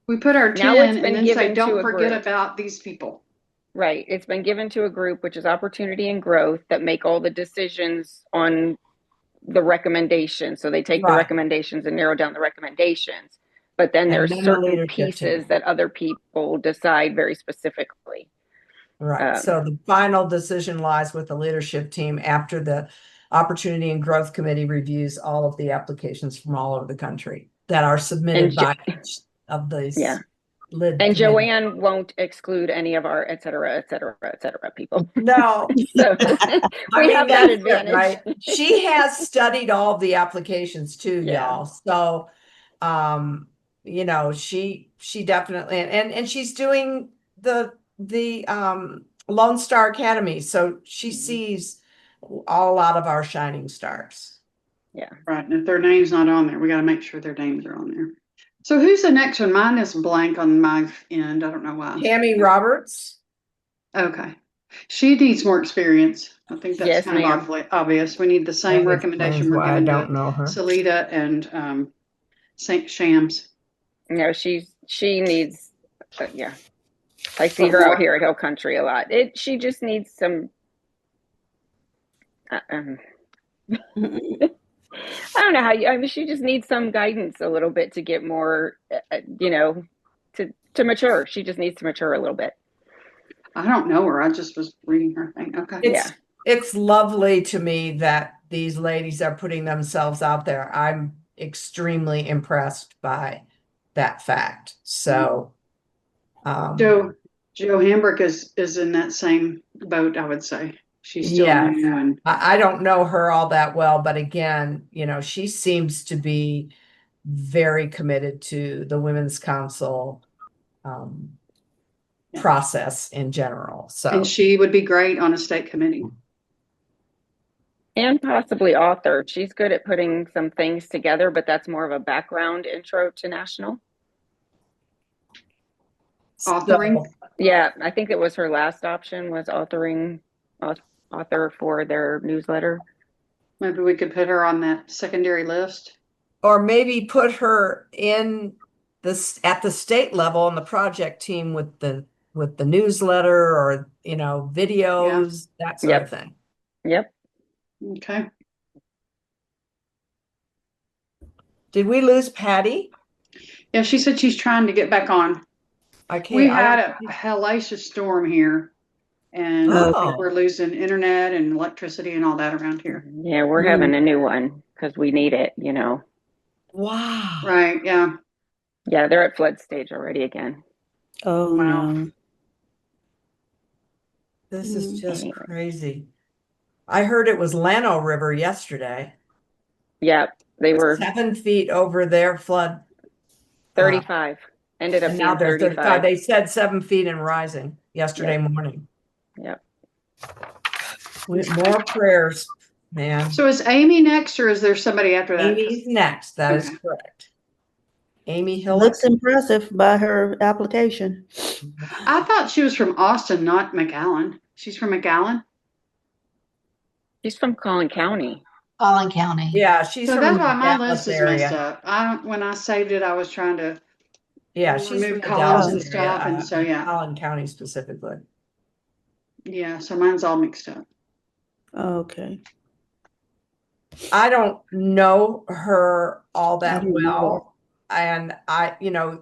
we put our Now it's 10 been and then say, given to don't a forget group. about these people. right. It's been given to a group, which is opportunity and growth, that make all the decisions on the recommendations. So they take the Right. recommendations and narrow down the recommendations. But then And there's then the certain leadership team. pieces that other people decide very specifically. right. So the final decision lies with the leadership team after the Opportunity and Growth Committee reviews all of the applications from all over the country that are submitted And by each of these. Yeah. lid And committees. Joanne won't exclude any of our et cetera, people. No. So I we mean, have that that's it, advantage. right? She has studied all of the applications too, Yeah. y'all. So, you know, she definitely, and she's doing the Lone Star Academy. So she sees a lot of our shining stars. Right. And if their name's not on there, we got to make sure their names are on there. So who's the next one? Mine is blank on my end. I don't know why. Tammy Roberts. Okay. She needs more experience. I think that's Yes, kind ma'am. of obvious. We need the same That recommendation explains we're why I giving don't to know her. Salida and St. Shams. No, she needs, yeah. I see her out here at Hill Country a lot. She just needs some. I don't know how I mean, she just needs some guidance a little bit to get more, you know, to mature. She just needs to mature a little bit. I don't know her. I just was reading her thing. Okay. It's lovely to me that these ladies are putting themselves out there. I'm extremely impressed by that fact. So, Joe Hambrick is in that same boat, I would say. She's still new and I don't know her all that well, but again, you know, she seems to be very committed to the Women's Council process in general. So, and she would be great on a state committee. And possibly author. She's good at putting some things together, but that's more of a background intro to national. Authoring? Yeah, I think it was her last option was author for their newsletter. Maybe we could put her on that secondary list. Or maybe put her in this at the state level on the project team with the newsletter or, you know, videos, that sort of thing. Yep. Okay. Did we lose Patty? Yeah, she said she's trying to get back on. We had a hellacious storm here, and I think we're losing internet and electricity and all that around here. Yeah, we're having a new one because we need it, you know. Wow. Right, yeah. Yeah, they're at flood stage already again. Oh, Wow. no. This is just crazy. I heard it was Llano River yesterday. Yeah, they were 7 feet over their flood. 35. Ended up And being now they're 35. They said 7 feet and rising yesterday morning. Yep. With more prayers, man. So is Amy next, or is there somebody after that? Amy's next. That is correct. Amy Hill. Looks impressive by her application. I thought she was from Austin, not McAllen. She's from McAllen? She's from Collin County. Collin County. Yeah, she's So from that's why my Dallas list is messed up. When I saved it, I was trying to Yeah, she's remove from the columns Dallas and stuff, area, and so yeah. Collin County specifically. Yeah, so mine's all mixed up. Okay. I don't know her all that I don't know well. and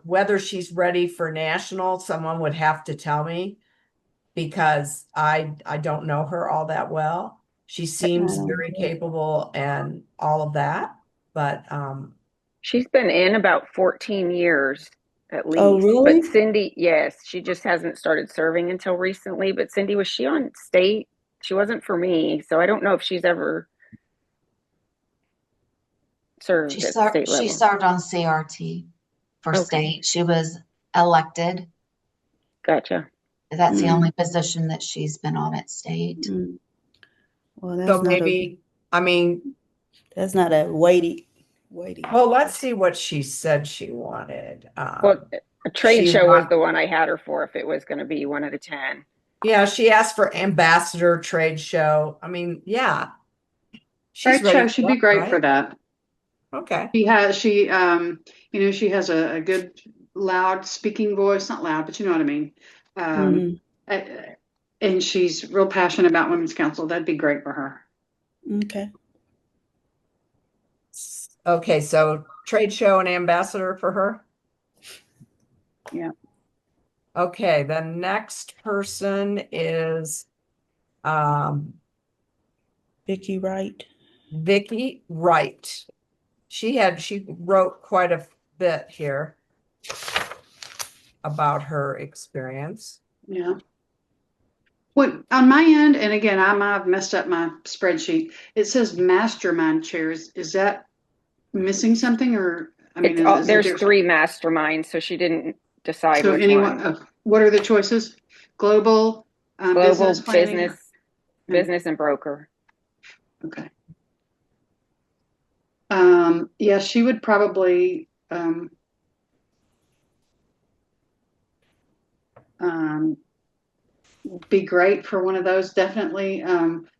whether she's ready for national, someone would have to tell me because I don't know her all that well. She seems don't very know. capable and all of that, but She's been in about 14 years at least. Oh, really? But Cindy, yes, she just hasn't started serving until recently. But Cindy, was she on state? She wasn't for me, so I don't know if she's ever served at state She level. served on CRT for Okay. state. She was elected. Gotcha. That's the only position that she's been on at state. Mm. Well, so maybe, that's not a weighty. well, let's see what she said she wanted. Well, a trade she show was want- the one I had her for if it was going to be 1 out of 10. Yeah, she asked for ambassador trade show. Yeah. She's Trade show, ready she'd for be that, great right? for that. Okay. She has a good loud speaking voice, not loud, but you know what I mean. And she's real passionate about Women's Council. That'd be great for her. Okay. Okay, so trade show and ambassador for her? Yeah. Okay, the next person is Vicky Wright. Vicky Wright. She wrote quite a bit here about her experience. Yeah. What on my end, and again, I might have messed up my spreadsheet. It says mastermind chairs. Is that missing something, or There's 3 masterminds, so she didn't decide So which anyone, one. what are the choices? Global, Global, business planning. business and broker. Okay. Yeah, she would probably be great for one of those. Definitely. I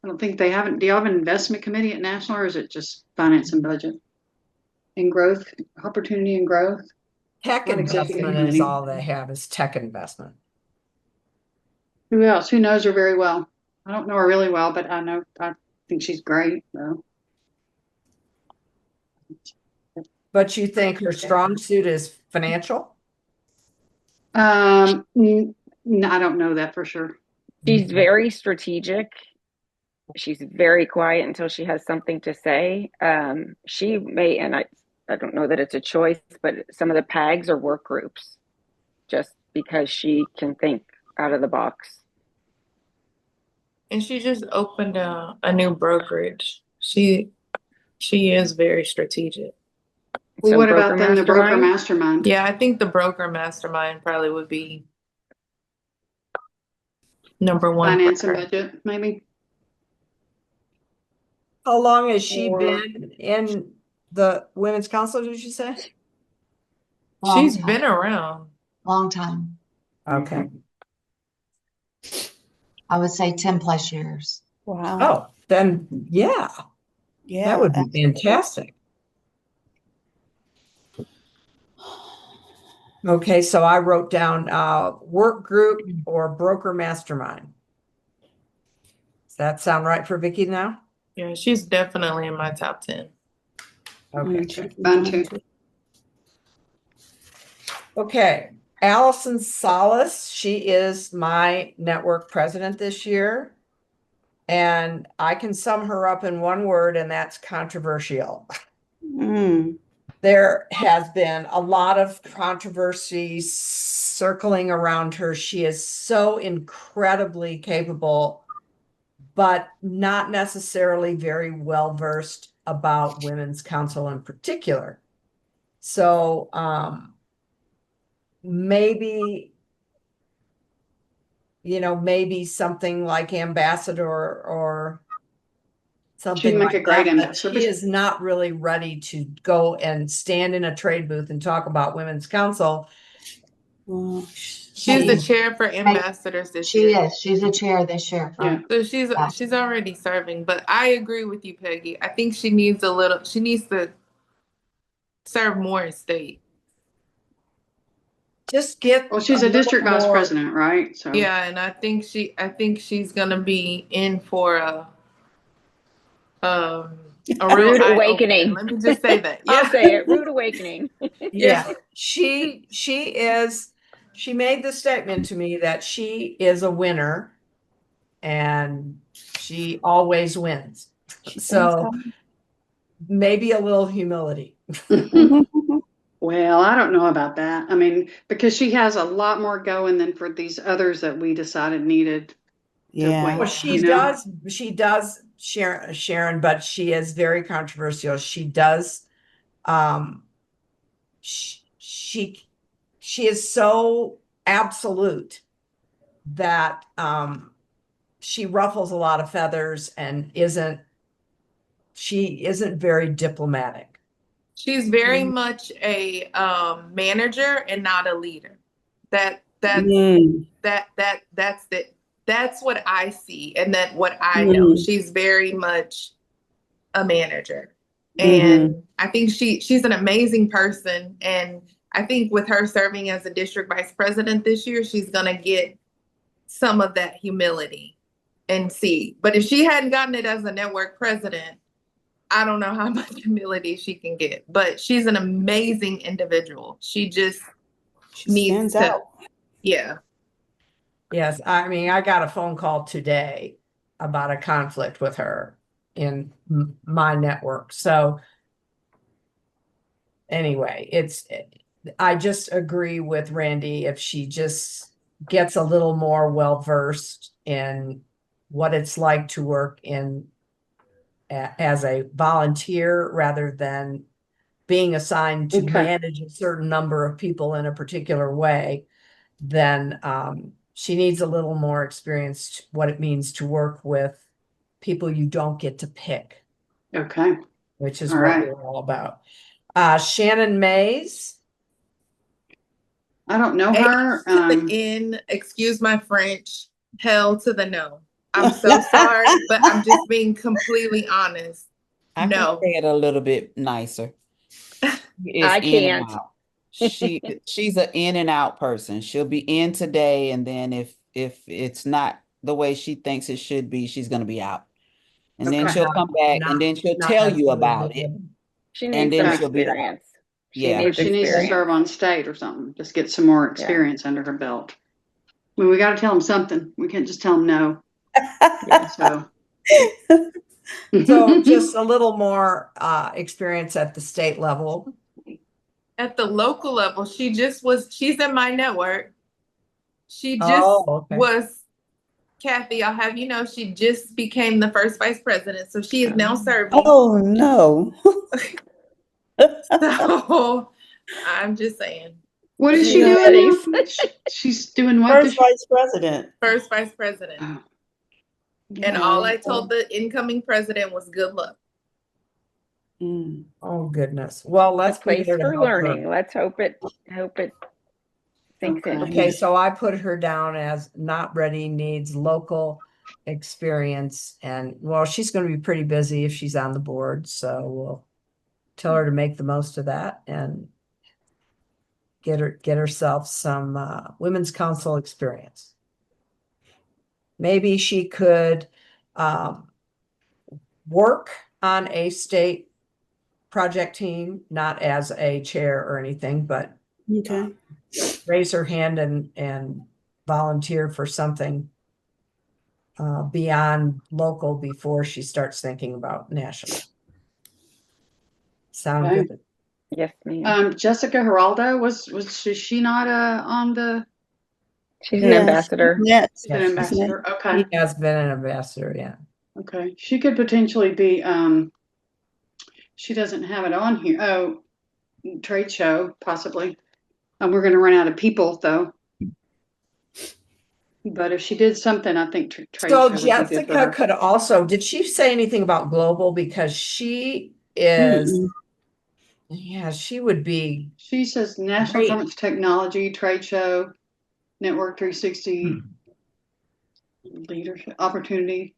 don't think they haven't. Do you have an investment committee at National, or is it just finance and budget and growth, opportunity and growth? Tech Not executive investment is committee. all they have is tech investment. Who else? Who knows her very well? I don't know her really well, but I think she's great. So. But you think her strong suit is financial? No, I don't know that for sure. She's very strategic. She's very quiet until she has something to say. She may, and I don't know that it's a choice, but some of the PAGs are work groups just because she can think out of the box. And she just opened a new brokerage. She is very strategic. Well, So what about broker then the broker mastermind? mastermind? Yeah, I think the broker mastermind probably would be number one. Finance for and her. budget, maybe. How long has she Or- been in the Women's Council, did you say? She's been around. Long time. Okay. I would say 10 plus years. Wow. Oh, then, yeah, Yeah. that would be fantastic. Okay, so I wrote down work group or broker mastermind. Does that sound right for Vicky now? Yeah, she's definitely in my top 10. Okay. Mine too. Okay, Allison Salas, she is my network president this year. And I can sum her up in one word, and that's controversial. There has been a lot of controversy circling around her. She is so incredibly capable, but not necessarily very well versed about Women's Council in particular. So maybe something like ambassador or something She'd make like a great that, but ambassador. she is not really ready to go and stand in a trade booth and talk about Women's Council. She's the chair for ambassadors this She year. is. She's a chair this year. Yeah. So she's already serving, but I agree with you, Peggy. I think she needs to serve more in state. Just get. Well, she's a district vice more- president, right? So Yeah, and I think she's gonna be in for A real Rude eye-opener. awakening. Let me just say that. I'll Yeah. say it, rude awakening. Yeah, she made the statement to me that she is a winner and she always wins. So maybe a little humility. Well, I don't know about that. I mean, because she has a lot more going than for these others that we decided needed. Yeah. Well, she does, Sharon, but she is very controversial. She does, she is so absolute that, she ruffles a lot of feathers and she isn't very diplomatic. She's very much a manager and not a leader. That's what I see, and that what I know. She's very much a manager, and I think she's an amazing person. And I think with her serving as a district vice president this year, she's gonna get some of that humility and see. But if she hadn't gotten it as a network president, I don't know how much humility she can get. But she's an amazing individual. She just needs to, yeah. Yes, I mean, I got a phone call today about a conflict with her in my network. So anyway, I just agree with Randy. If she just gets a little more well-versed in what it's like to work as a volunteer rather than being assigned to manage a certain number of people in a particular way, then she needs a little more experience what it means to work with people you don't get to pick. Okay. Which is what we're all about. Shannon Mays. I don't know her. Excuse my French, hell to the no. I'm so sorry, but I'm just being completely honest. I can say it a little bit nicer. I can't. She's an in and out person. She'll be in today, and then if it's not the way she thinks it should be, she's going to be out. And then she'll come back, and then she'll tell you about it. She needs some experience. She needs to serve on state or something. Just get some more experience under her belt. I mean, we got to tell them something. We can't just tell them no. So Just a little more experience at the state level. At the local level, she's in my network. She just was, Kathy, I'll have you know, she just became the first vice president. So she is now serving. Oh, no. So I'm just saying. What is she doing? She's doing what? First vice president. First vice president. And all I told the incoming president was good luck. Oh goodness. Well, let's place for learning. Let's hope it sinks in. Okay, so I put her down as not ready, needs local experience, and well, she's going to be pretty busy if she's on the board, so we'll tell her to make the most of that and get herself some women's council experience. Maybe she could work on a state project team, not as a chair or anything, but raise her hand and volunteer for something beyond local before she starts thinking about national. Sound good? Yes, ma'am. Jessica Geraldo was she not on the? She's an ambassador. Yes, she's an ambassador. Okay, she has been an ambassador. Yeah. Okay, she could potentially be. She doesn't have it on here. Oh, trade show possibly. We're going to run out of people though. But if she did something, I think trade show would be good for Jessica her. could also. Did she say anything about global? Because she is. Yeah, she would be. She says National Performance Technology Trade Show, Network 360, Leadership Opportunity.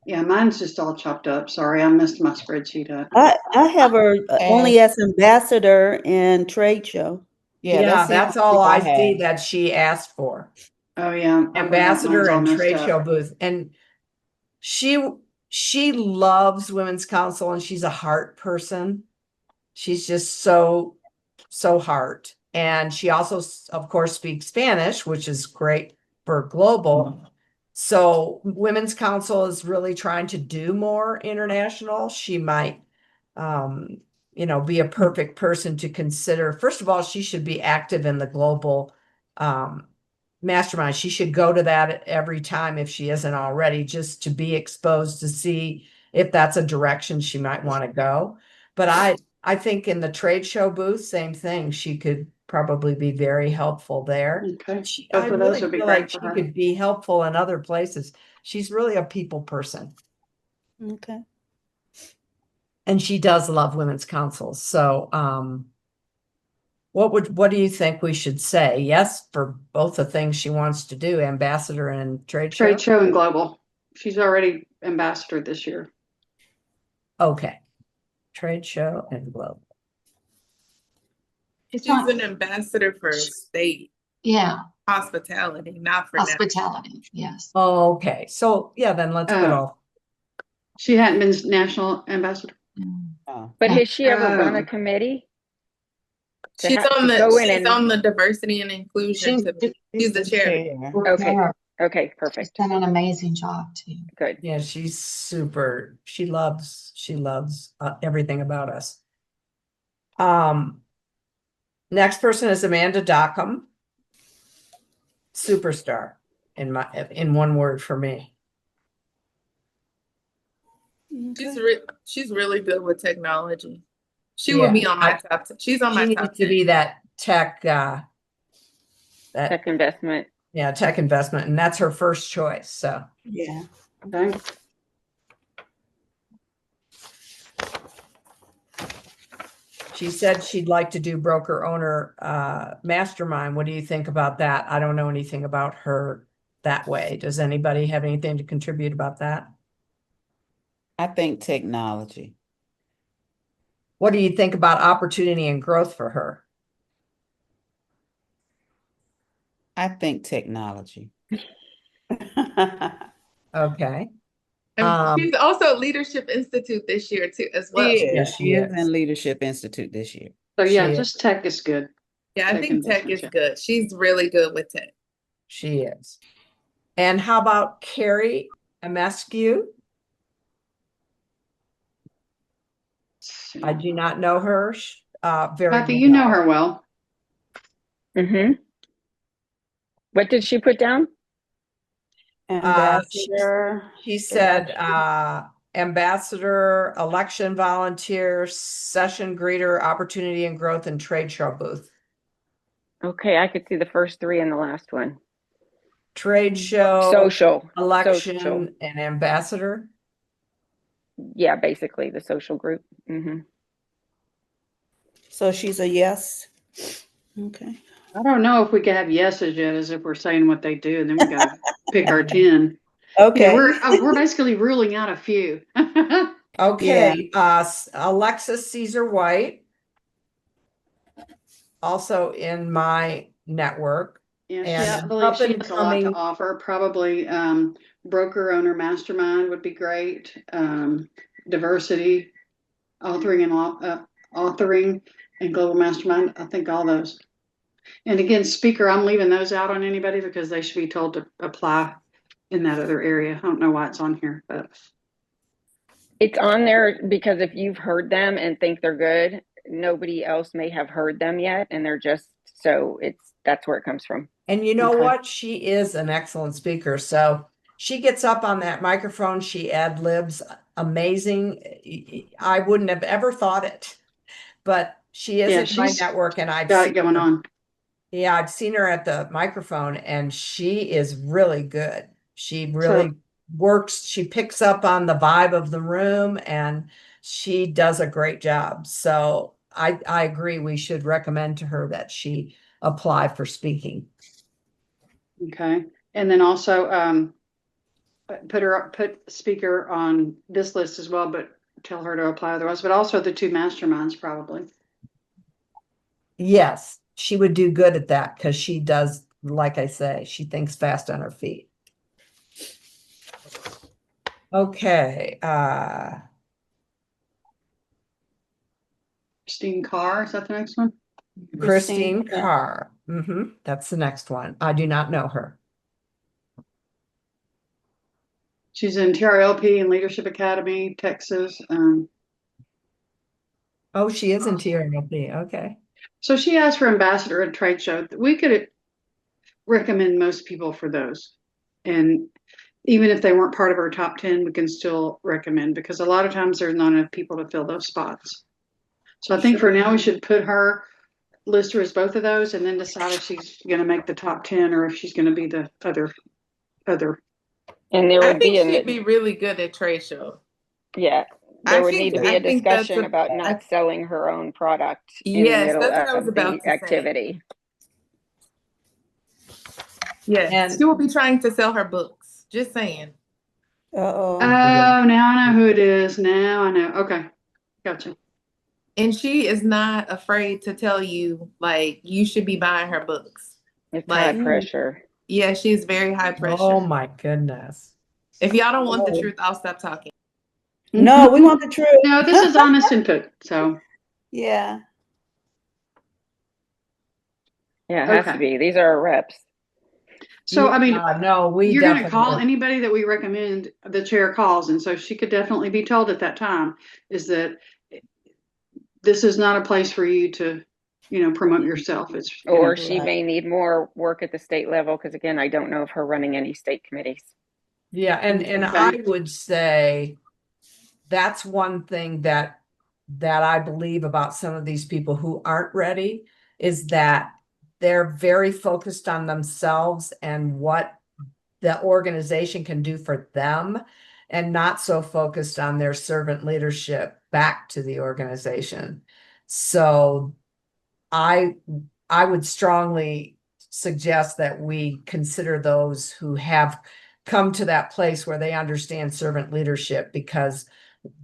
Yeah, mine's just all chopped up. Sorry, I messed my spreadsheet up. I have her only as ambassador and trade show. Yeah, that's all I see that she asked for. Oh yeah, Ambassador and trade show booth, and she she loves Women's Council and she's a heart person. She's just so heart. And she also, of course, speaks Spanish, which is great for global. So Women's Council is really trying to do more international. She might, be a perfect person to consider. First of all, she should be active in the global mastermind. She should go to that every time if she isn't already, just to be exposed to see if that's a direction she might want to go. But I think in the trade show booth, same thing. She could probably be very helpful there. Okay. I Both of those really would be feel great like for she her. could be helpful in other places. She's really a people person. Okay. And she does love Women's Council. So what do you think we should say? Yes, for both the things she wants to do, ambassador and trade show? Trade show and global. She's already ambassador this year. Okay. Trade show and global. She's an ambassador for state Yeah, hospitality, not for national. hospitality, yes. Okay. So yeah, then let's put all. She hadn't been national ambassador. But has she ever run a Oh. committee? She's on the diversity and inclusion. She's the chair. Okay. Okay, She's perfect. done an amazing job too. Good. Yeah, she's super. She loves everything about us. Next person is Amanda Dockham. Superstar in one word for me. She's really good with technology. She would be on my top. She's on my She top needs to 10. be that tech Tech investment. Yeah, tech investment, and that's her first choice. So Yeah. Okay. she said she'd like to do broker owner mastermind. What do you think about that? I don't know anything about her that way. Does anybody have anything to contribute about that? I think technology. What do you think about opportunity and growth for her? I think technology. Okay. And she's also at Leadership Institute this year too, as well. She is in Leadership Institute this year. So yeah, She just tech is good. Yeah, I Tech think tech investment, is yeah. good. She's really good with tech. She is. And how about Carrie Amescu? I do not know her. Very Kathy, you know her well. Mm-hmm. What did she put down? Ambassador. She said ambassador, election volunteer, session greeter, opportunity and growth, and trade show booth. Okay, I could see the first three in the last one. Trade show, Social. election, Social. and ambassador. Yeah, basically the social group. Mm-hmm. So she's a yes. Okay. I don't know if we can have yeses yet, as if we're saying what they do, and then we gotta pick our 10. Okay. Yeah, we're basically ruling out a few. Okay. Alexis Caesar White, also in my network. Yeah, And I believe she up and has a lot to coming- offer. Probably broker owner mastermind would be great. Diversity, authoring and global mastermind. I think all those. And again, speaker, I'm leaving those out on anybody because they should be told to apply in that other area. I don't know why it's on here, but It's on there because if you've heard them and think they're good, nobody else may have heard them yet, and they're just that's where it comes from. And you know Okay. what? She is an excellent speaker. So she gets up on that microphone. She ad libs amazing. I wouldn't have ever thought it, but she is Yeah, in my she's network, and I've got it seen going her. on. Yeah, I've seen her at the microphone, and she is really good. She really works. She picks up on the vibe of the room, and she does a great job. So I agree. We should recommend to her that she apply for speaking. Okay. And then also put speaker on this list as well, but tell her to apply otherwise, but also the 2 masterminds probably. Yes, she would do good at that because she does, like I say, she thinks fast on her feet. Okay, Christine Carr, is that the next one? Christine yeah. Carr. That's the next one. I do not know her. She's in TRLP and Leadership Academy, Texas. Oh, she is in TRLP. Okay. So she asked for ambassador at a trade show. We could recommend most people for those. And even if they weren't part of our top 10, we can still recommend because a lot of times there's not enough people to fill those spots. So I think for now we should put her, list her as both of those and then decide if she's going to make the top 10 or if she's going to be the other. And there I would be think she'd be really good at trade show. yeah, I there would think- need to be I a think that's discussion a- about I- not selling her own product in the Yes, middle that's what I was of about the to say. activity. Yes, And- she will be trying to sell her books. Just saying. Uh-oh. Oh, now I know who it is. Now I know. Okay. Gotcha. And she is not afraid to tell you, like, you should be buying her books. It's Like- high pressure. Yeah, she's very high pressure. Oh my goodness. If y'all don't want the Oh. truth, I'll stop talking. No, we want the truth. No, this is honest input. So Yeah. Yeah, it has to Okay. be. These are our reps. I mean, no, we you're going to call definitely- anybody that we recommend the chair calls. And so she could definitely be told at that time is that this is not a place for you to, promote yourself. It's Or she Right. may need more work at the state level because again, I don't know of her running any state committees. Yeah, and Okay. I would say that's one thing that I believe about some of these people who aren't ready is that they're very focused on themselves and what the organization can do for them and not so focused on their servant leadership back to the organization. So I would strongly suggest that we consider those who have come to that place where they understand servant leadership because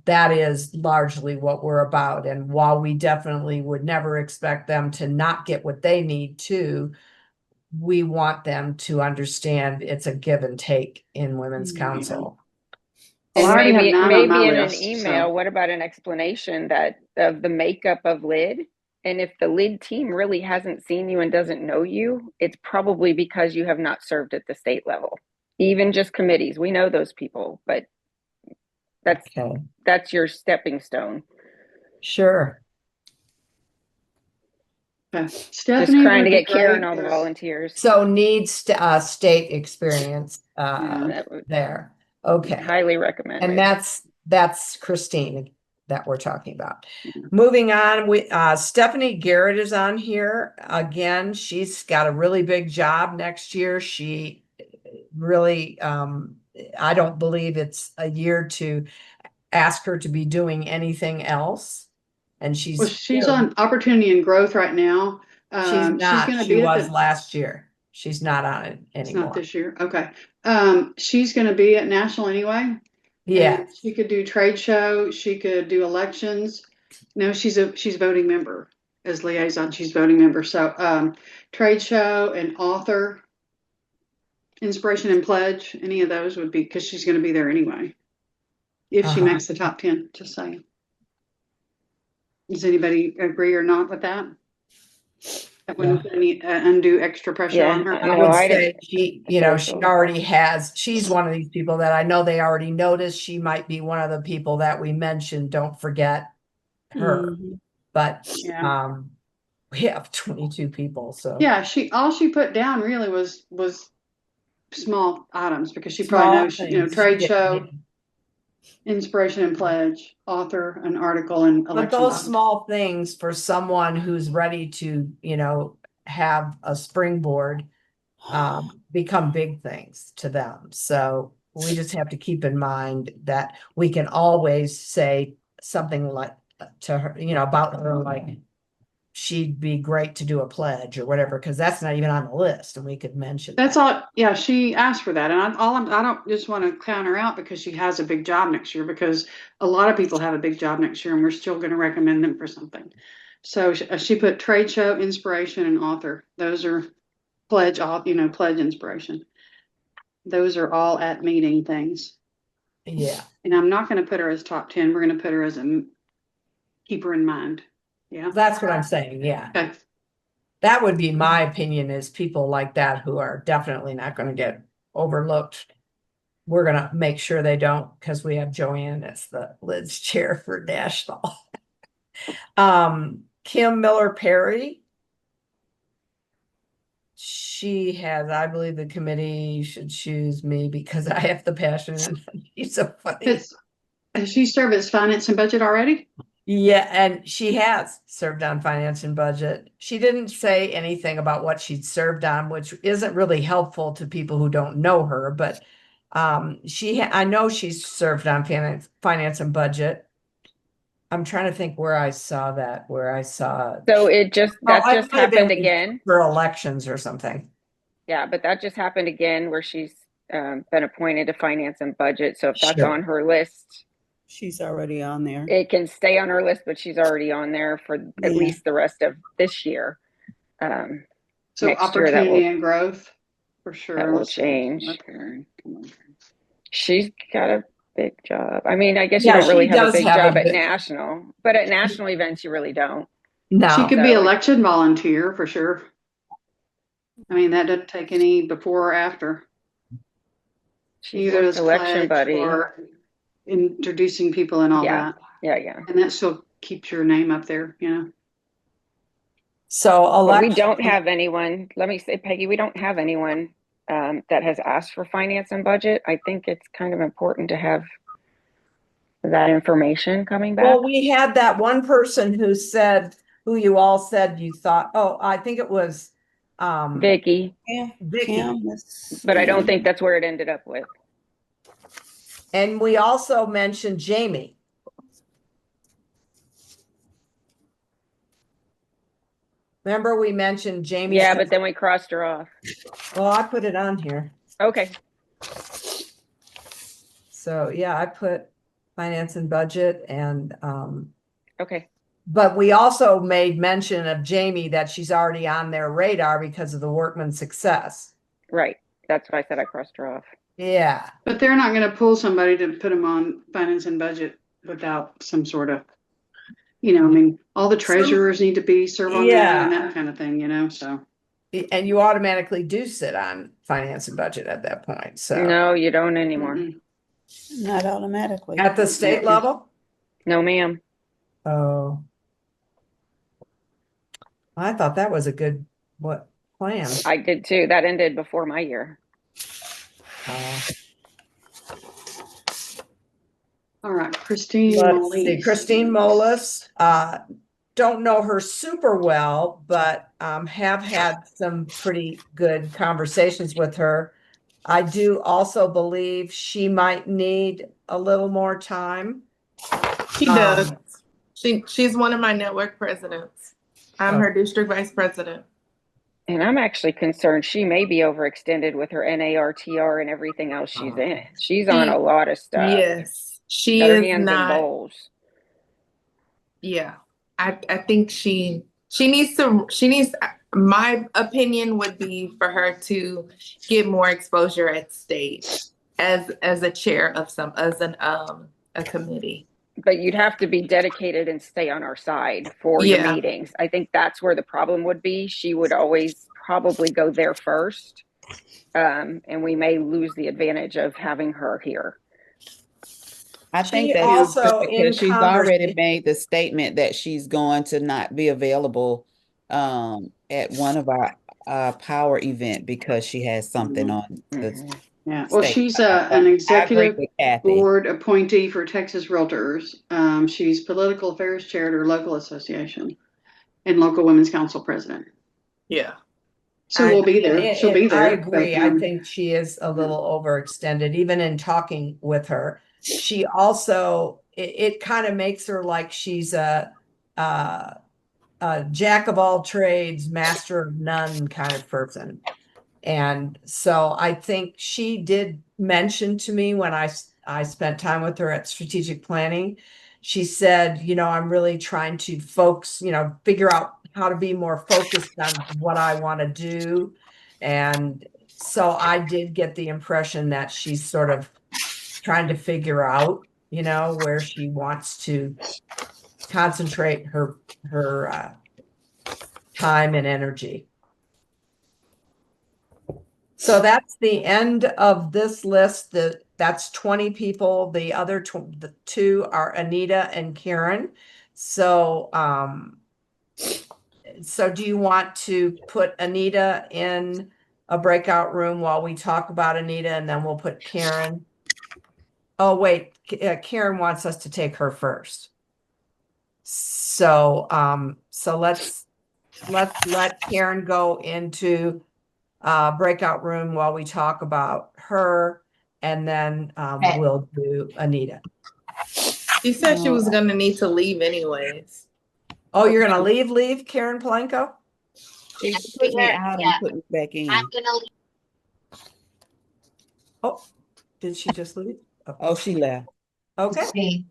that is largely what we're about. And while we definitely would never expect them to not get what they need to, we want them to understand it's a give and take in Women's Council. Well, I And already have maybe 9 on maybe my in list, an email, so- what about an explanation that of the makeup of LID? And if the LID team really hasn't seen you and doesn't know you, it's probably because you have not served at the state level. Even just committees, we know those people, but Okay, that's your stepping stone. sure. Okay. Just Stephanie trying would to be get Karen great all the as- volunteers. So needs state experience Yeah. That would there. Okay. highly recommend. And that's Christine that we're talking about. Moving on, Stephanie Garrett is on here again. She's got a really big job next year. She really, I don't believe it's a year to ask her to be doing anything else. And Well, she's she's on opportunity and growth right now. She's She's not. going to She be at was the, last year. She's not on it it's anymore. not this year. Okay. She's going to be at National anyway. Yeah. And she could do trade show. She could do elections. No, she's voting member as liaison. She's voting member. So, trade show and author, inspiration and pledge, any of those would be, because she's going to be there anyway. If she Uh-huh. makes the top 10, just saying. Does anybody agree or not with that? That wouldn't put any undue extra pressure Yeah, on her. I No, would I say she so. already has, she's one of these people that I know they already noticed. She might be one of the people that we mentioned. Don't forget her. Mhm. But, Yeah. we have 22 people, so. Yeah, all she put down really was small items because she Small probably knows, things. trade She show, did- inspiration and pledge, author, an article, and But election. those items. small things for someone who's ready to, have a springboard, become big things to them. So we just have to keep in mind that we can always say something like to her, about her, like she'd be great to do a pledge or whatever, because that's not even on the list and we could mention That's that. all. Yeah, she asked for that, and I don't just want to count her out because she has a big job next year. Because a lot of people have a big job next year, and we're still going to recommend them for something. So she put trade show, inspiration, and author. Those are pledge inspiration. Those are all at meeting things. Yeah, And I'm not gonna put her as top 10. We're gonna put her as keep her in mind. Yeah. that's what I'm saying, yeah. Okay. That would be my opinion, is people like that who are definitely not gonna get overlooked. We're gonna make sure they don't, because we have Joanne as the Lids chair for national. Kim Miller Perry. She has, I believe the committee should choose me because I have the passion and she's so funny. Has she served as finance and budget already? Yeah, and she has served on finance and budget. She didn't say anything about what she'd served on, which isn't really helpful to people who don't know her, but I know she's served on finance and budget. I'm trying to think where I saw that, So that just might have happened been again. for elections or something. Yeah, but that just happened again where she's been appointed to finance and budget. So if that's Sure. on her list, She's already on there. it can stay on her list, but she's already on there for at least the rest of this year. So next year opportunity and growth for sure. that will Let's see. change. Okay. Come on. She's got a big job. I mean, I guess Yeah, you don't really she have a does big have a job at big- national, but at national events, you really don't. No. She could be So- election volunteer for sure. I mean, that doesn't take any before or after. She's Either as election pledge buddy. or introducing people and all Yeah. that. Yeah. And that still keeps your name up there, you know? So But we don't have anyone, let me say, Peggy, we don't have anyone that has asked for finance and budget. I think it's kind of important to have that information coming back. Well, we had that one person who you all said you thought, I think it was Vicky, Vicky. but I don't think that's where it ended up with. And we also mentioned Jamie. Remember we mentioned Jamie? Yeah, but then we crossed her off. Well, I put it on here. Okay. So yeah, I put finance and budget and Okay. but we also made mention of Jamie that she's already on their radar because of the Workman success. Right. That's why I said I crossed her off. Yeah. But they're not gonna pull somebody to put them on finance and budget without some sort of, I mean, all the treasurers need to serve on that and that kind of thing, so. And you automatically do sit on finance and budget at that point. So No, you don't anymore. Not automatically. at the state level? No, ma'am. Oh. I thought that was a good plan. I did too. That ended before my year. All right, Christine Let's see, Moline. Christine Molis, don't know her super well, but have had some pretty good conversations with her. I do also believe she might need a little more time. She does. She's one of my network presidents. I'm her district vice president. And I'm actually concerned she may be overextended with her NARTR and everything else she's in. She's on a lot of stuff. Yes, she Got her is hands in not. bowls. Yeah, I think she needs to. My opinion would be for her to get more exposure at state as a chair of a committee. But you'd have to be dedicated and stay on our side for Yeah. your meetings. I think that's where the problem would be. She would always probably go there first. And we may lose the advantage of having her here. I She think that also in because she's already conversation- made the statement that she's going to not be available at one of our power event because she has something on the Yeah, well, state. she's I an agree executive with Kathy. board appointee for Texas Realtors. She's political affairs chair at her local association and local women's council president. Yeah. So we'll be there. She'll be there. I agree. but, I think she is a little overextended, even in talking with her. She also, it kind of makes her like she's a jack of all trades, master of none kind of person. And so I think she did mention to me when I spent time with her at strategic planning, she said, I'm really trying to figure out how to be more focused on what I want to do. And so I did get the impression that she's sort of trying to figure out, where she wants to concentrate her time and energy. So that's the end of this list. That's 20 people. The other the two are Anita and Karen. So, so do you want to put Anita in a breakout room while we talk about Anita, and then we'll put Karen? Oh, wait, Karen wants us to take her first. So, so let's let Karen go into breakout room while we talk about her, and then we'll do Anita. She said she was gonna need to leave anyways. Oh, you're gonna leave, Karen Palenko? She put me out and put me back in. I'm gonna leave. Oh, did she just leave? Oh, she left. Okay. Me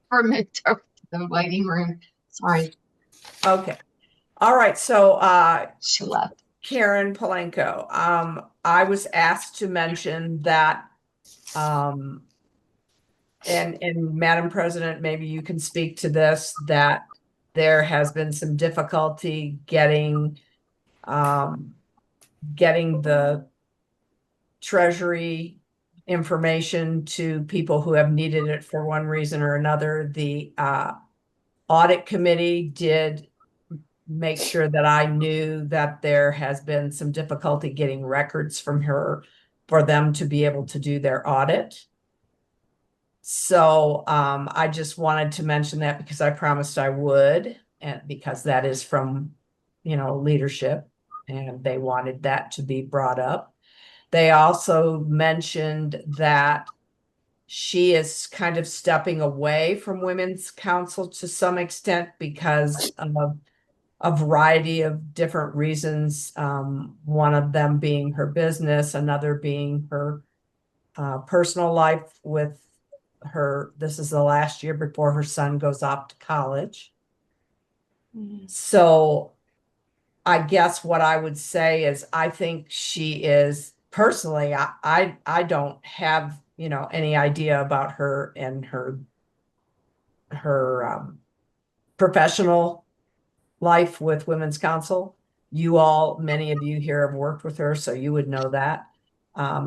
for a minute to the waiting room. Sorry, Okay. All right. So she left. Karen Palenko, I was asked to mention that and Madam President, maybe you can speak to this, that there has been some difficulty getting the Treasury information to people who have needed it for one reason or another. The audit committee did make sure that I knew that there has been some difficulty getting records from her for them to be able to do their audit. So I just wanted to mention that because I promised I would, and because that is from, leadership, and they wanted that to be brought up. They also mentioned that she is kind of stepping away from Women's Council to some extent because of a variety of different reasons. One of them being her business, another being her personal life with her. This is the last year before her son goes off to college. So I guess what I would say is I think she is personally, I don't have, any idea about her and her professional life with Women's Council. Many of you here have worked with her, so you would know that.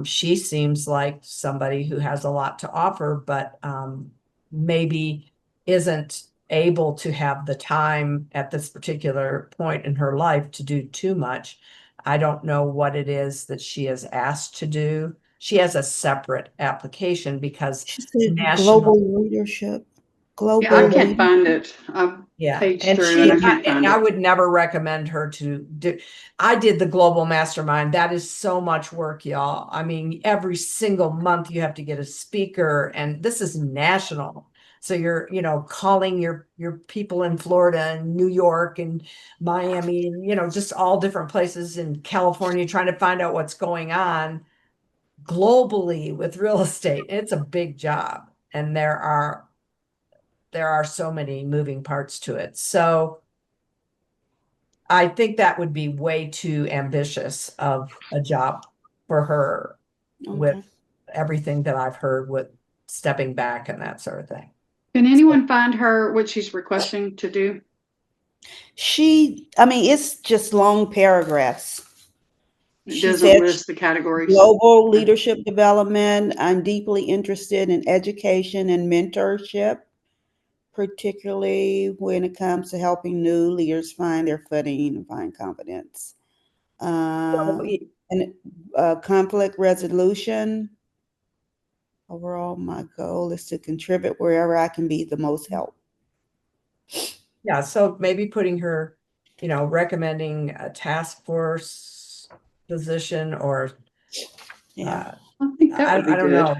She seems like somebody who has a lot to offer, but maybe isn't able to have the time at this particular point in her life to do too much. I don't know what it is that she is asked to do. She has a separate application because global leadership. Yeah, I can't find it. I've paged and through and I can't find I it. would never recommend her to do. I did the global mastermind. That is so much work, y'all. I mean, every single month you have to get a speaker, and this is national. So you're, calling your people in Florida and New York and Miami and, just all different places in California, trying to find out what's going on globally with real estate. It's a big job, and there are so many moving parts to it. So I think that would be way too ambitious of a job for her with everything that I've heard with stepping back and that sort of thing. Can anyone find her what she's requesting to do? It's just long paragraphs. It doesn't list the categories. Global leadership development. I'm deeply interested in education and mentorship, particularly when it comes to helping new leaders find their footing and find confidence. And conflict resolution. Overall, my goal is to contribute wherever I can be the most help. Yeah, so maybe putting her, recommending a task force position, or I think that would be I don't good. know.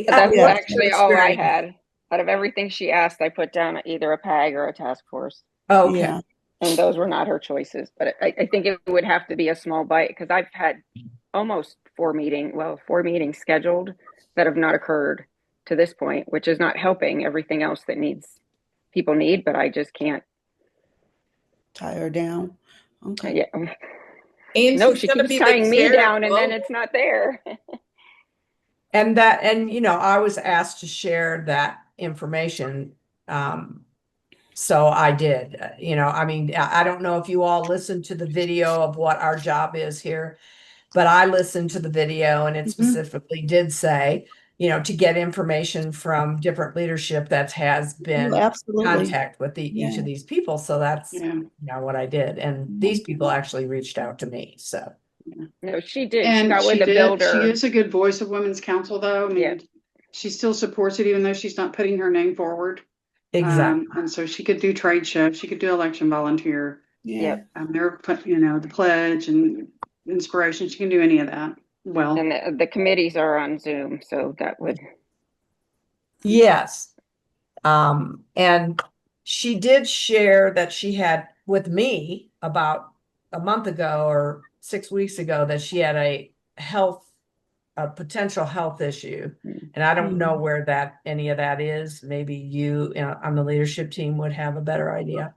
That's actually all I had. Out of everything she asked, I put down either a PAG or a task force. Oh, okay. Yeah. And those were not her choices. But I think it would have to be a small bite, because I've had almost 4 meetings scheduled that have not occurred to this point, which is not helping everything else that people need, but I just can't tie her down. Okay. Yeah. And no, she keeps tying me down, and then it's not there. And you know, I was asked to share that information. So I did, you know, I mean, I don't know if you all listened to the video of what our job is here, but I listened to the video and it specifically did say, you know, to get information from different leadership that has been absolutely. contact with each of these people. So that's, you know, what I did. And these people actually reached out to me. So. No, she did. She And got with she the did, builder. she is a good voice of women's council though. I mean, she still supports it even though she's not putting her name forward. Exactly. And so she could do trade shows, she could do election volunteer. Yep. There, you know, the pledge and inspiration, she can do any of that. Well, And the committees are on Zoom, so that would. Yes. And she did share that she had with me about a month ago or 6 weeks ago that she had a potential health issue. And I don't know where any of that is. Maybe you on the leadership team would have a better idea.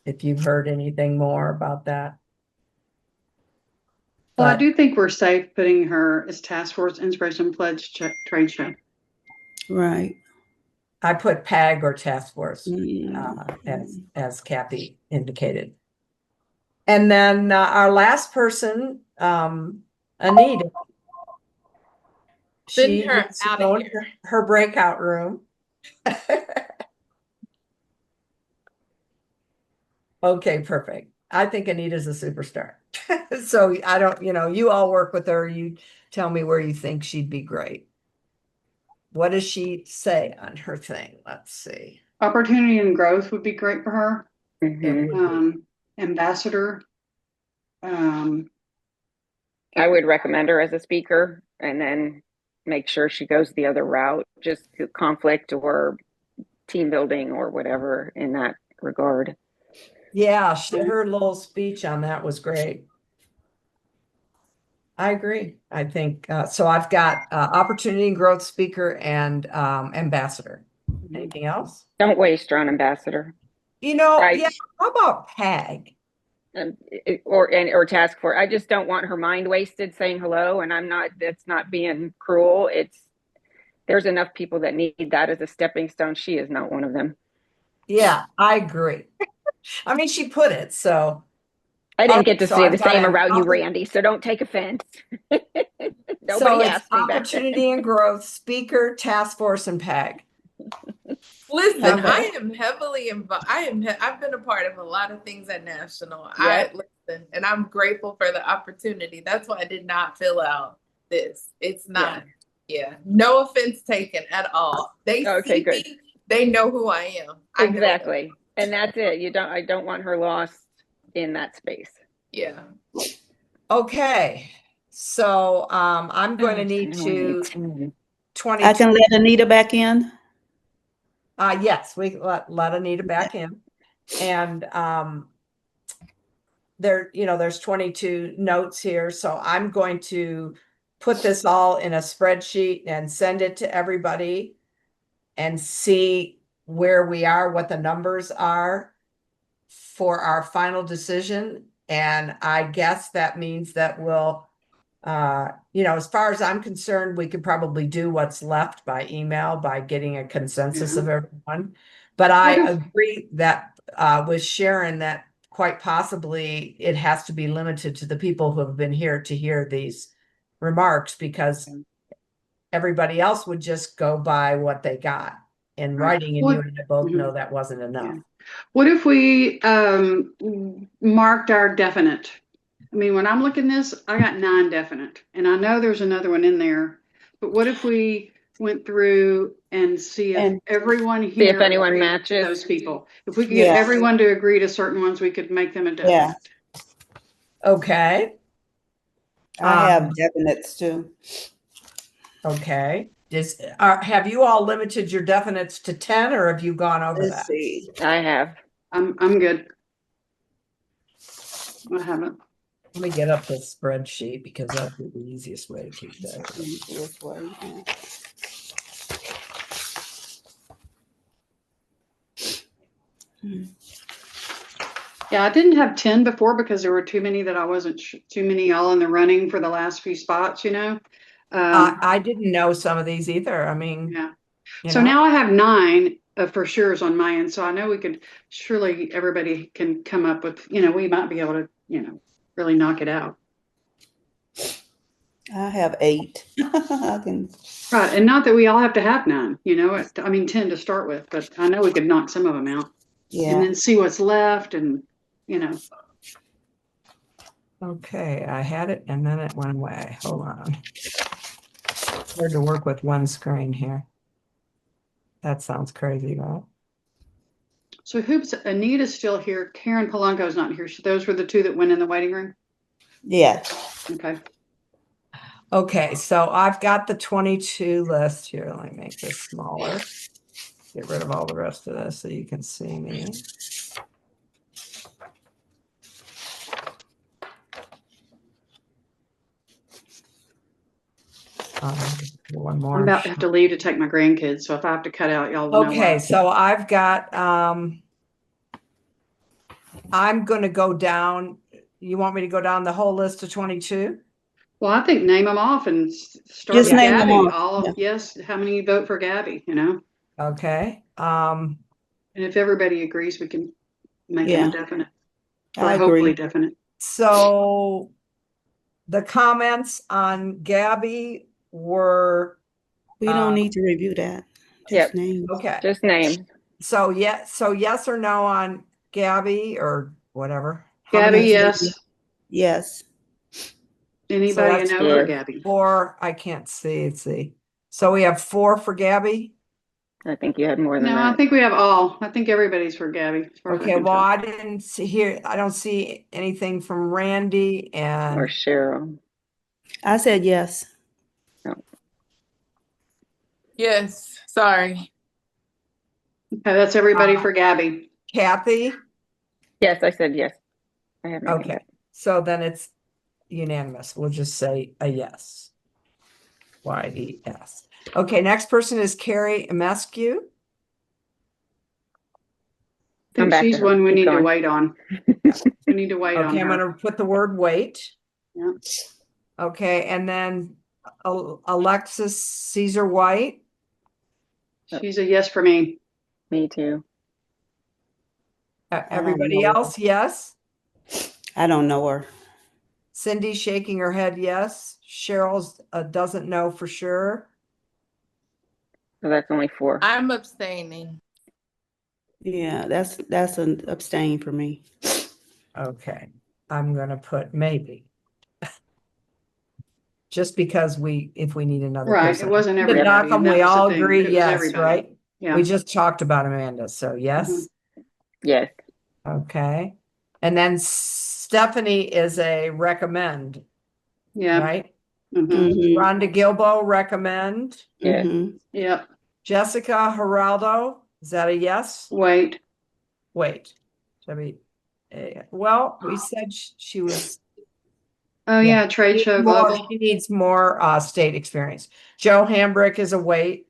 If you've heard anything more about that. well, I do think we're safe putting her as task force inspiration pledge trade show. Right. I put PAG or task force as Kathy indicated. And then our last person, Anita. Send She her needs to out go of in here. her breakout room. Okay, perfect. I think Anita's a superstar. So I don't, you know, you all work with her. You tell me where you think she'd be great. What does she say on her thing? Let's see. Opportunity and growth would be great for her. Mhm. Ambassador. I would recommend her as a speaker and then make sure she goes the other route, just to conflict or team building or whatever in that regard. Yeah, her little speech on that was great. I agree. I think so. I've got opportunity and growth speaker and ambassador. Anything else? Don't waste her on ambassador. You know, yeah. How about PAG? Or task force. I just don't want her mind wasted saying hello. And that's not being cruel. There's enough people that need that as a stepping stone. She is not one of them. Yeah, I agree. I mean, she put it, so. I didn't get to say the same I've got about you, Randy, so don't take offense. Nobody so it's asked me back then. opportunity and growth, speaker, task force, and PAG. Listen, I am heavily involved. I've been a part of a lot of things at National. Yep. I listen, and I'm grateful for the opportunity. That's why I did not fill out this. It's not. Yeah. No offense taken at all. They see good. me. They know who I am. Exactly. And that's it. I don't want her lost in that space. Yeah. Okay. So I'm going to need to 20. I can let Anita back in. Yes, we let Anita back in. And there's 22 notes here. So I'm going to put this all in a spreadsheet and send it to everybody and see where we are, what the numbers are for our final decision. And I guess that means that we'll, as far as I'm concerned, we could probably do what's left by email by getting a consensus of everyone. But I agree that with Sharon that quite possibly it has to be limited to the people who have been here to hear these remarks, because everybody else would just go by what they got in writing, and you and I both know that wasn't enough. What if we marked our definite? I mean, when I'm looking this, I got 9 definite, and I know there's another one in there. But what if we went through and see if everyone here, see if anyone matches those people? If we could get everyone to agree to certain ones, we could make them a definite. Yeah. Okay. I have definites too. Okay. Have you all limited your definites to 10, or have you gone over Let's that? see. I have. I'm good. I haven't. Let me get up this spreadsheet because that's the easiest way to keep that. Easiest way. Yeah, I didn't have 10 before because there were too many that I wasn't too many all in the running for the last few spots, you know? I didn't know some of these either. I mean, Yeah. you So know, now I have 9 for sure's on my end. So I know we could, surely everybody can come up with, we might be able to, really knock it out. I have 8. I can. Right. And not that we all have to have 9, 10 to start with, but I know we could knock some of them out and Yeah. then see what's left and, okay, I had it and then it went away. Hold on. It's hard to work with one screen here. That sounds crazy, right? So Anita's still here. Karen Polanco's not here. So those were the 2 that went in the waiting room. Yeah. Okay. Okay, so I've got the 22 list here. Let me make this smaller. Get rid of all the rest of this so you can see me. One more. I'm about to have to leave to take my grandkids. So if I have to cut out, y'all will know Okay, why. so I've got, I'm gonna go down. You want me to go down the whole list of 22? Well, I think name them off and start Just with name them Gabby. off. Yes, how many vote for Gabby, Okay, And if everybody agrees, we can make Yeah. them a definite. Or I hopefully agree. definite. so the comments on Gabby were, We don't need to review that. Yep. Just name. okay. Just name. So yes or no on Gabby or whatever. Gabby, many- yes. Yes. Anybody that's know for yes. Gabby? 4, I can't see. Let's see. So we have 4 for Gabby. I think you had more than No, that. I think we have all. I think everybody's for Gabby. As far as I Okay, can well, tell. I didn't see here. I don't see anything from Randy Or and Cheryl. I said yes. Yes, sorry. Okay, that's everybody for Gabby. Kathy. Yes, I said yes. I have my hand Okay, up. so then it's unanimous. We'll just say a yes. YES. Okay, next person is Carrie Emescu. I think back to she's her. one we Keep need to going. wait on. We need to wait on Okay, I'm her. gonna put the word wait. Yeah. Okay, and then Alexis Caesar White. She's a yes for me. Me too. Everybody know. else, yes. I don't know her. Cindy shaking her head, yes. Cheryl's doesn't know for sure. So that's only 4. I'm abstaining. Yeah, that's an abstain for me. Okay, I'm gonna put maybe. Just because if we need another Right, person. it wasn't The everybody, Knockham, and that we was the all thing, agree, it was yes, everybody. right? Yeah. We just talked about Amanda, so yes. Yes. Okay, and then Stephanie is a recommend, Yeah. right? Mhm. Mhm. Rhonda Gilbo recommend. Yes. Mhm. Yep. Jessica Geraldo, is that a yes? Wait. Wait, well, we said she was. Oh yeah, trade show global. She needs more state experience. Joe Hambrick is a wait.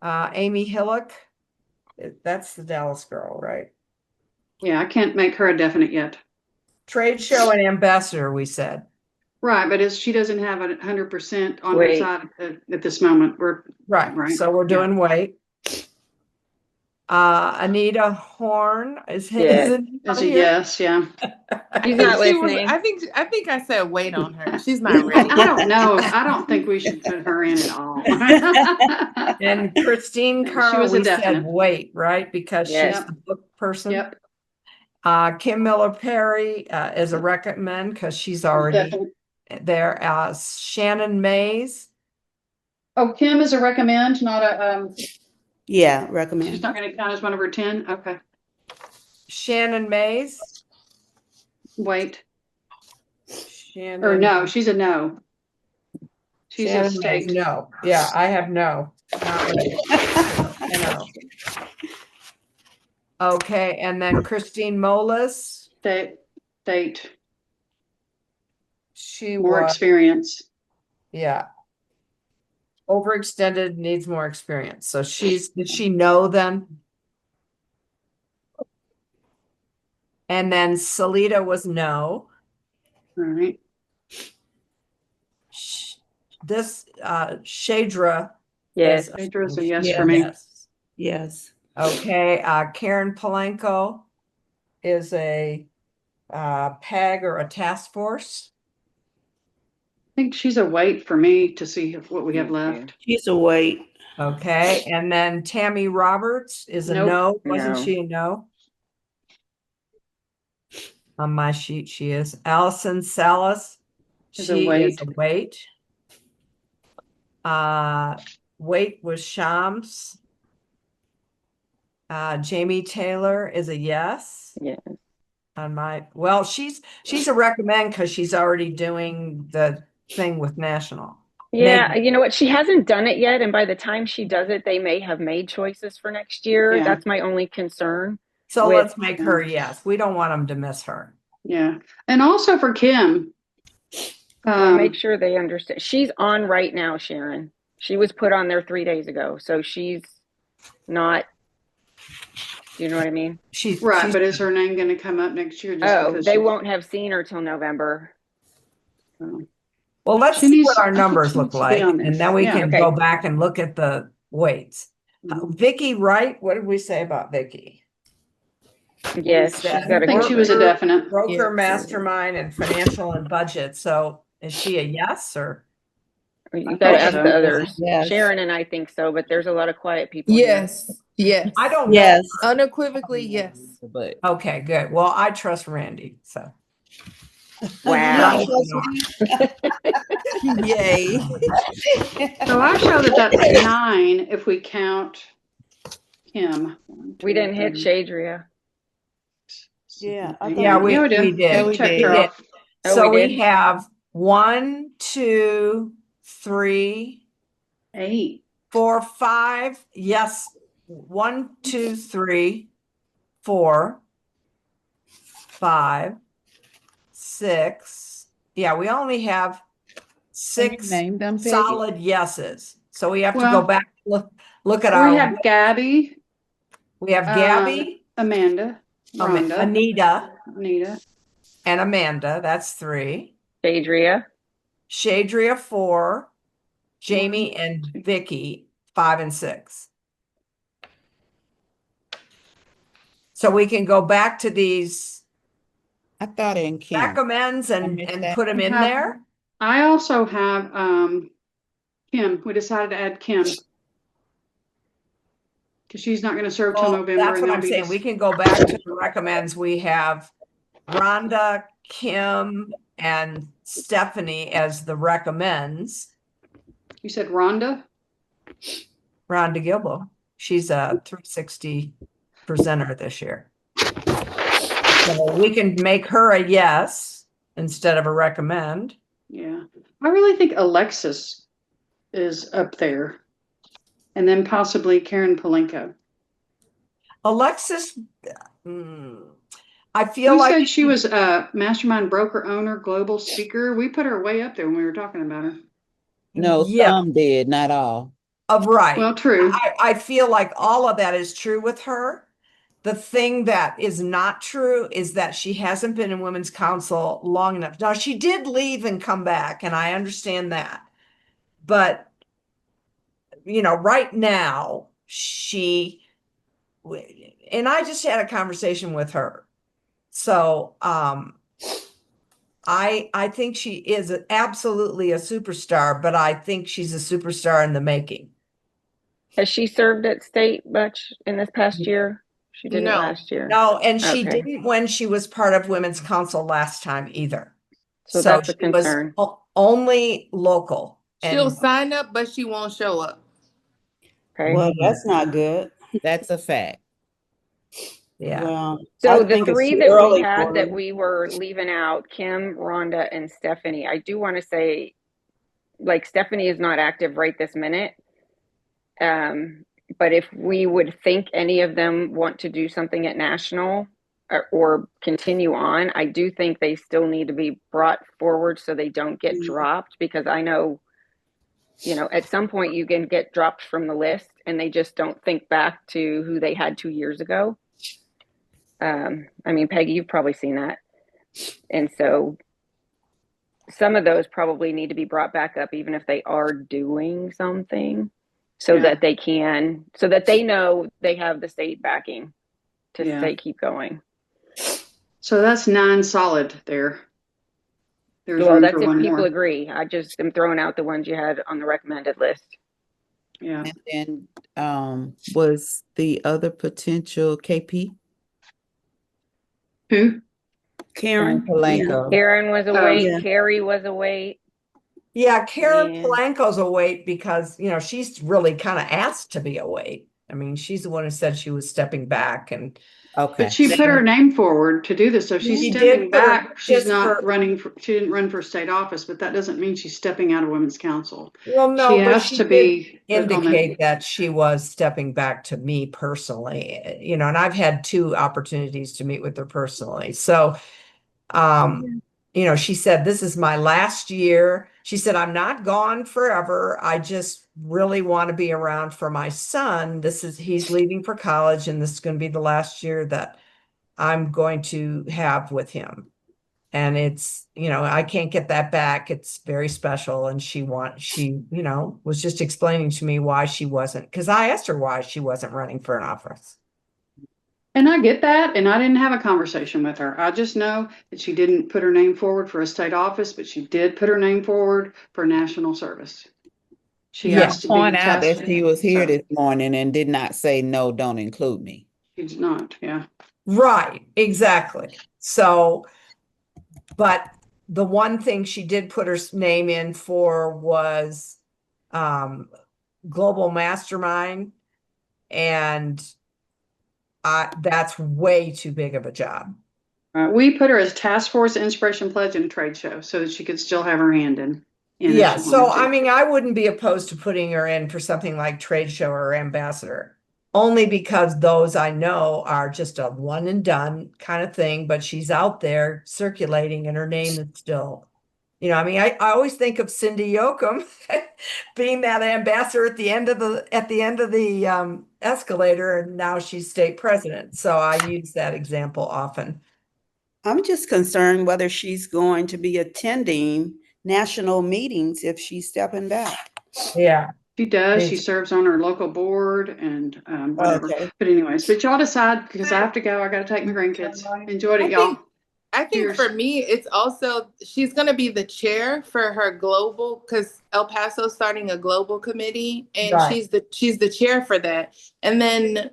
Amy Hillock, that's the Dallas girl, right? Yeah, I can't make her a definite yet. Trade show and ambassador, we said. Right, but she doesn't have 100% on her Wait. side at this moment. Right. So we're doing wait. Anita Horn is Yes. Is a yes, yeah. She's not She was, listening. I think I said wait on her. She's not ready. I don't know. I don't think we should put her in at all. And Christine She Carr, was a we said definite. wait, right? Because Yes. she's the book person. Yep. Kim Miller Perry is a recommend because she's already Definite. there. Shannon Mays. Oh, Kim is a recommend, not a Yeah, she's recommend. not going to count as one of her 10. Okay. Shannon Mays. Wait. Shannon. Or no, she's a no. She's Shannon a Mays, state. no. Yeah, I have no. Not ready. No. Okay, and then Christine Molas. State. She More was, experience. yeah. Overextended, needs more experience. So did she know then? And then Salida was no. All right. This Shadra. Yes. Phaedra's a yes Yeah. for me. Yes. Yes. Okay. Karen Palenko is a PEG or a task force. I think she's a wait for me to see what we have left. She's a wait. Okay. And then Tammy Roberts is a Nope. no. Wasn't No. she a no? On my sheet, she is. Allison Salas. Is a She is wait. a wait. Wait was Shams. Jamie Taylor is a yes. Yeah. On my, well, she's a recommend because she's already doing the thing with National. Yeah, Maybe. you know what? She hasn't done it yet, and by the time she does it, they may have made choices for next year. Yeah. That's my only concern. So with- let's make her yes. We don't want them to miss her. Yeah. And also for Kim. Make sure they understand. She's on right now, Sharon. She was put on there 3 days ago, so she's not. Do you know what I mean? She's Right, but is her name going to come up next year? Just Oh, because they she- won't have seen her till November. Well, let's She see needs- what our I think numbers she look needs to be like, on this. and then we Yeah. can Okay. go back and look at the weights. Mhm. Vicky Wright, what did we say about Vicky? Yes, she's said- got I a think good she was a rate. definite. Broker, Yeah. mastermind, and financial and budget. So is she a yes or? You I got to thought ask so. the others. Yes. Sharon and I think so, but there's a lot of quiet people. here. Yes, yes. I don't Yes. Unequivocally, yes. But know. Okay, good. Well, I trust Randy, so. Wow. Yay. So I show that that's 9 if we count Kim. 1, We 2, didn't hit 3, Shadria. Yeah, I 7, thought Yeah, 8. we Yeah, did. Yeah, we Checked did. her off. Oh, So we we did? have 1, 2, 3, 8. 4, 5. Yes. 1, 2, 3, 4, 5, 6. Yeah, we only have 6 Name them, Peggy. solid yeses. So we have to Well, go back, look at We our, have Gabby, we have Gabby, Amanda, Rhonda, Anita, Anita, and Amanda. That's 3. Shadria. Shadria 4, Jamie and Vicky 5 and 6. So we can go back to these I thought in Kim. recommends I and missed that. put them in have- there. I also have Kim. We decided to add Kim. Because she's not going to serve till Well, November. that's and what there'll I'm be saying. this- We can go back to the recommends. We have Rhonda, Kim, and Stephanie as the recommends. You said Rhonda? Rhonda Gilbo. She's a 360 presenter this year. So we can make her a yes instead of a recommend. Yeah. I really think Alexis is up there. And then possibly Karen Palenko. Alexis, I feel Who like said she was a mastermind broker owner, global speaker? We put her way up there when we were talking about her. No, Yeah. some did, not all. Right. Well, true. I feel like all of that is true with her. The thing that is not true is that she hasn't been in Women's Council long enough. Now, she did leave and come back, and I understand that. But, you know, right now, and I just had a conversation with her. So, I think she is absolutely a superstar, but I think she's a superstar in the making. Has she served at state much in this past year? She didn't No. last year. No, and she Okay. didn't when she was part of Women's Council last time either. So that's a she was concern. only local. She'll And sign up, but she won't show up. Okay. Well, that's not good. That's a fact. yeah, Well, So I the think it's 3 too that we early had for that her. we were leaving out, Kim, Rhonda, and Stephanie, I do want to say, like, Stephanie is not active right this minute. But if we would think any of them want to do something at national or continue on, I do think they still need to be brought forward so they don't get dropped, because I know, you know, at some point you can get dropped from the list and they just don't think back to who they had 2 years ago. I mean, Peggy, you've probably seen that. And so some of those probably need to be brought back up, even if they are doing something, so that they know they have the state backing to say, keep going. So that's 9 solid there. There's Well, room that's for if one people more. agree. I just am throwing out the ones you had on the recommended list. Yeah. And then was the other potential KP? Who? Karen. Polanco. Karen was a wait. yeah. Carrie was a wait. Yeah, Karen And- Polanco's a wait because, you know, she's really kind of asked to be a wait. I mean, she's the one who said she was stepping back and Okay. But she put her name forward to do this, so she's She stepping did put her- back. She's just not for- running for, she didn't run for state office, but that doesn't mean she's stepping out of Women's Council. well, no, She but has she to did be indicate that she was stepping back to me personally, you know, and I've had 2 opportunities to meet with her personally. So, you know, she said, this is my last year. She said, I'm not gone forever. I just really want to be around for my son. He's leaving for college, and this is going to be the last year that I'm going to have with him. And it's, you know, I can't get that back. It's very special. And she, you know, was just explaining to me why she wasn't, because I asked her why she wasn't running for an office. And I get that, and I didn't have a conversation with her. I just know that she didn't put her name forward for a state office, but she did pid her name forward for national service. She Yeah. has to be Point out that tested. she was here So, this morning and did not say, no, don't include me. she's not, yeah. Right, exactly. So, but the one thing she did put her name in for was Global Mastermind, and that's way too big of a job. We put her as task force, inspiration pledge, and trade show so that she could still have her hand in. Yeah, if she so wanted to. I mean, I wouldn't be opposed to putting her in for something like trade show or ambassador, only because those I know are just a one and done kind of thing, but she's out there circulating and her name is still, you know, I mean, I always think of Cindy Yoakum being that ambassador at the end of the escalator, and now she's state president. So I use that example often. I'm just concerned whether she's going to be attending national meetings if she's stepping back. Yeah. She does. Me She too. serves on her local board and whatever. Okay. But anyways, but y'all decide because I have to go. I got to take my grandkids. Enjoyed it, y'all. I think Cheers. for me, it's also, she's going to be the chair for her global, because El Paso's starting a global committee, and Right. she's the chair for that. And then,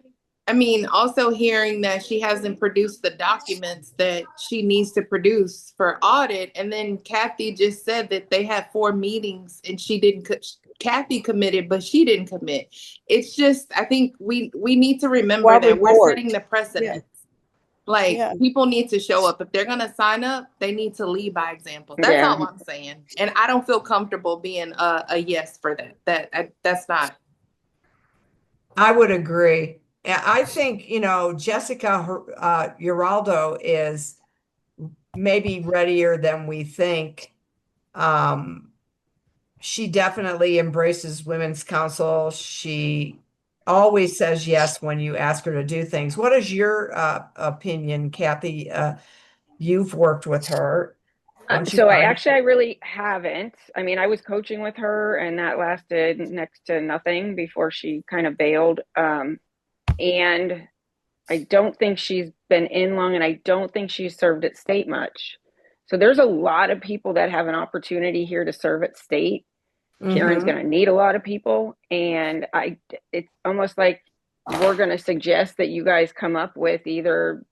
I mean, also hearing that she hasn't produced the documents that she needs to produce for audit. And then Kathy just said that they had 4 meetings and she didn't, Kathy committed, but she didn't commit. It's just, I think we need to remember Well, that we're report. setting the precedent. Like, Yeah. people need to show up. If they're going to sign up, they need to lead by example. That's all I'm saying. And I don't feel comfortable being a yes for that. That's not. I would agree. I think, you know, Jessica Uraldo is maybe readier than we think. She definitely embraces Women's Council. She always says yes when you ask her to do things. What is your opinion, Kathy? You've worked with her. So I really haven't. I mean, I was coaching with her and that lasted next to nothing before she kind of bailed. And I don't think she's been in long, and I don't think she's served at state much. So there's a lot of people that have an opportunity here to serve at state. Karen's going to need a lot of people. And it's almost like we're going to suggest that you guys come up with either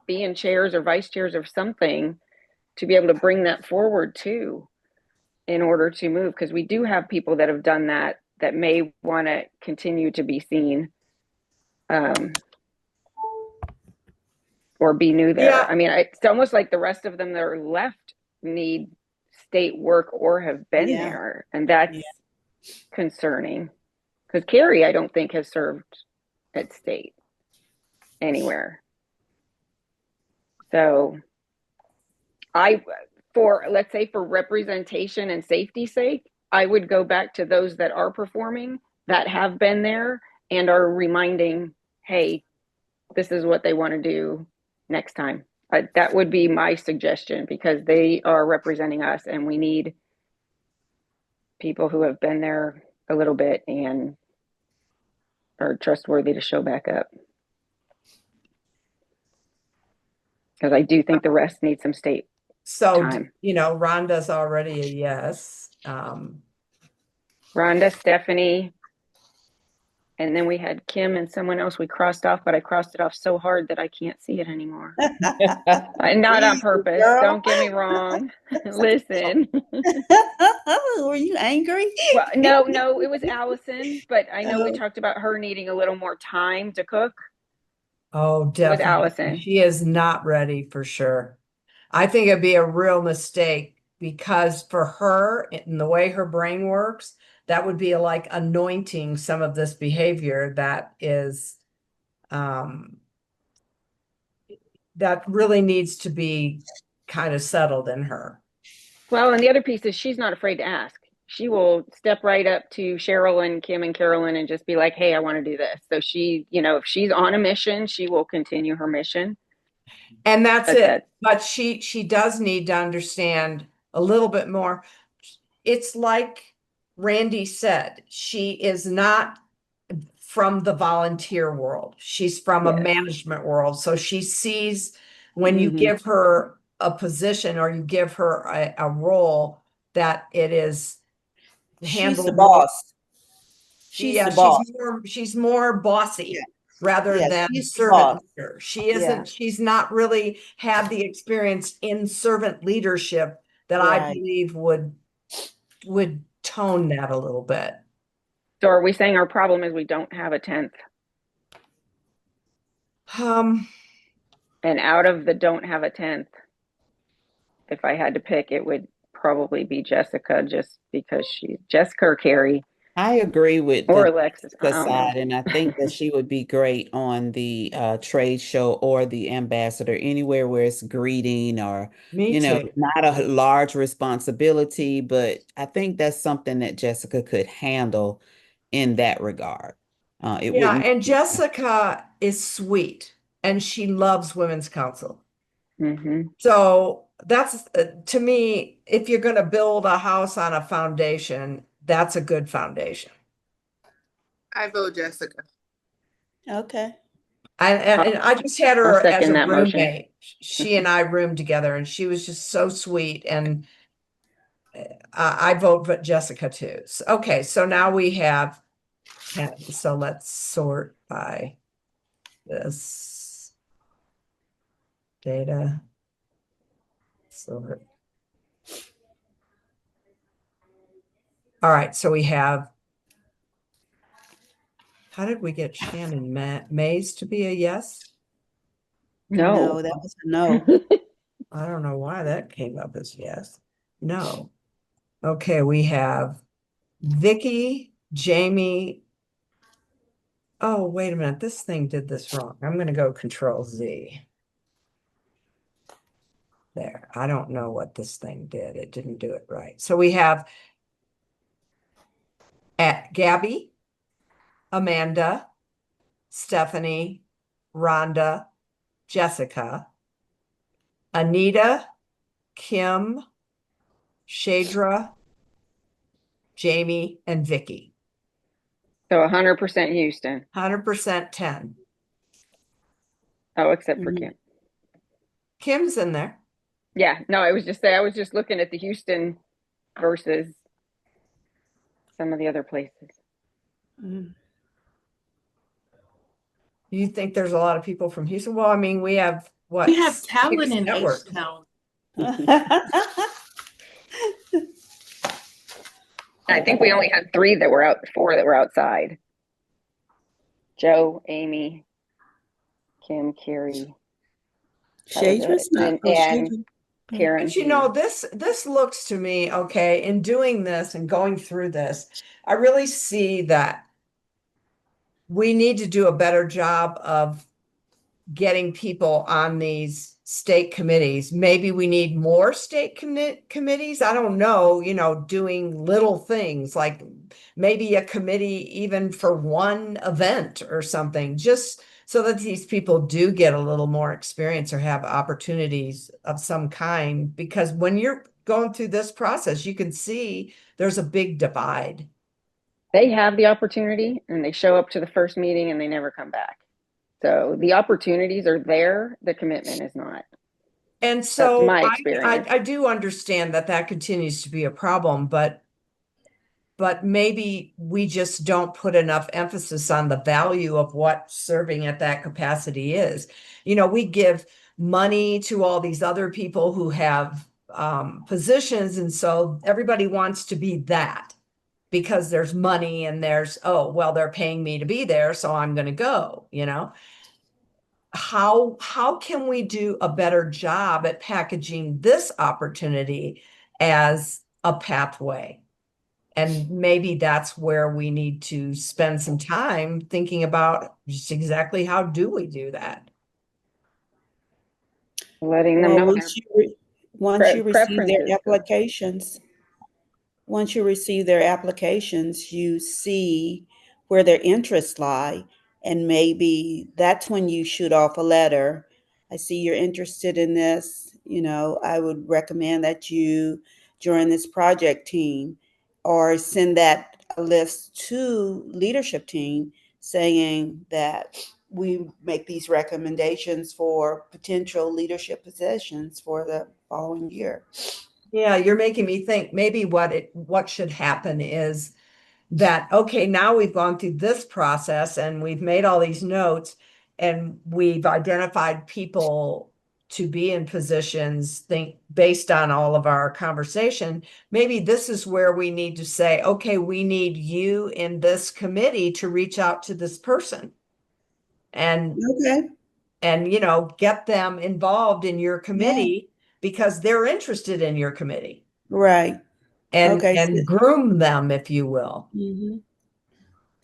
being chairs or vice chairs or something to be able to bring that forward too, in order to move. Because we do have people that have done that may want to continue to be seen. Or be new there. Yeah. I mean, it's almost like the rest of them that are left need state work or have been there. And that's concerning. Because Carrie, I don't think has served at state anywhere. So let's say for representation and safety's sake, I would go back to those that are performing, that have been there and are reminding, hey, this is what they want to do next time. That would be my suggestion, because they are representing us and we need people who have been there a little bit and are trustworthy to show back up. Because I do think the rest need some state So, time. you know, Rhonda's already a yes. Rhonda, Stephanie, and then we had Kim and someone else we crossed off, but I crossed it off so hard that I can't see it anymore. Not on Easy, purpose. girl. Don't get me wrong. Listen. Were you angry? Well, no, it was Allison, but I know we talked about her needing a little more time to cook. Oh, definitely. Allison. She is not ready for sure. I think it'd be a real mistake because for her and the way her brain works, that would be like anointing some of this behavior that is that really needs to be kind of settled in her. Well, and the other piece is she's not afraid to ask. She will step right up to Cheryl and Kim and Carolyn and just be like, hey, I want to do this. So she, you know, if she's on a mission, she will continue her mission. And that's it. But she does need to understand a little bit more. It's like Randy said, she is not from the volunteer world. She's from a management world. So she sees when you give her a position or you give her a role that it is handled. She's the boss. She's the boss. She's more bossy rather than servant leader. She isn't, she's not really had the experience in servant leadership that I believe would tone that a little bit. So are we saying our problem is we don't have a 10th? And out of the don't have a 10th, if I had to pick, it would probably be Jessica, just because she's Jessica or Carrie. I agree with or the Alexis side, and I think that she would be great on the trade show or the ambassador, anywhere where it's greeting or not a large responsibility, but I think that's something that Jessica could handle in that regard. And Jessica is sweet and she loves Women's Council. So that's to me, if you're going to build a house on a foundation, that's a good foundation. I vote Jessica. Okay. And I just had her as a roommate. Motion. She and I roomed together and she was just so sweet. And I vote for Jessica too. So, okay, so now we have, so let's sort by this data. Sort. All right, so we have, how did we get Shannon Mays to be a yes? No, that was a no. I don't know why that came up as yes. No. Okay, we have Vicky, Jamie. Oh, wait a minute. This thing did this wrong. I'm going to go Control Z. There. I don't know what this thing did. It didn't do it right. So we have at Gabby, Amanda, Stephanie, Rhonda, Jessica, Anita, Kim, Shadra, Jamie, and Vicky. So 100% Houston. 100% 10. Oh, except for Kim. Kim's in there. Yeah, no, I was just looking at the Houston versus some of the other places. You think there's a lot of people from Houston? Well, I mean, we have what? We have talent in H-Town. I think we only had 4 that were outside. Joe, Amy, Kim, Carrie. Shadra's not. And Karen. But you know, this looks to me, okay, in doing this and going through this, I really see that we need to do a better job of getting people on these state committees. Maybe we need more state committees. I don't know, you know, doing little things like maybe a committee even for one event or something, just so that these people do get a little more experience or have opportunities of some kind. Because when you're going through this process, you can see there's a big divide. They have the opportunity and they show up to the first meeting and they never come back. So the opportunities are there, the commitment is not. And so my experience. I do understand that that continues to be a problem, but maybe we just don't put enough emphasis on the value of what serving at that capacity is. You know, we give money to all these other people who have positions, and so everybody wants to be that because there's money and there's, oh, well, they're paying me to be there, so I'm going to go, you know. How can we do a better job at packaging this opportunity as a pathway? And maybe that's where we need to spend some time thinking about just exactly how do we do that? Letting them Well, know once you receive their preferences. applications, you see where their interests lie, and maybe that's when you shoot off a letter. I see you're interested in this. You know, I would recommend that you join this project team, or send that list to leadership team saying that we make these recommendations for potential leadership positions for the following year. Yeah, you're making me think maybe what should happen is that, okay, now we've gone through this process and we've made all these notes and we've identified people to be in positions, based on all of our conversation. Maybe this is where we need to say, okay, we need you in this committee to reach out to this person and you know, get them involved in your committee because they're interested in your committee. Right. And groom them, if you will. Mm-hmm.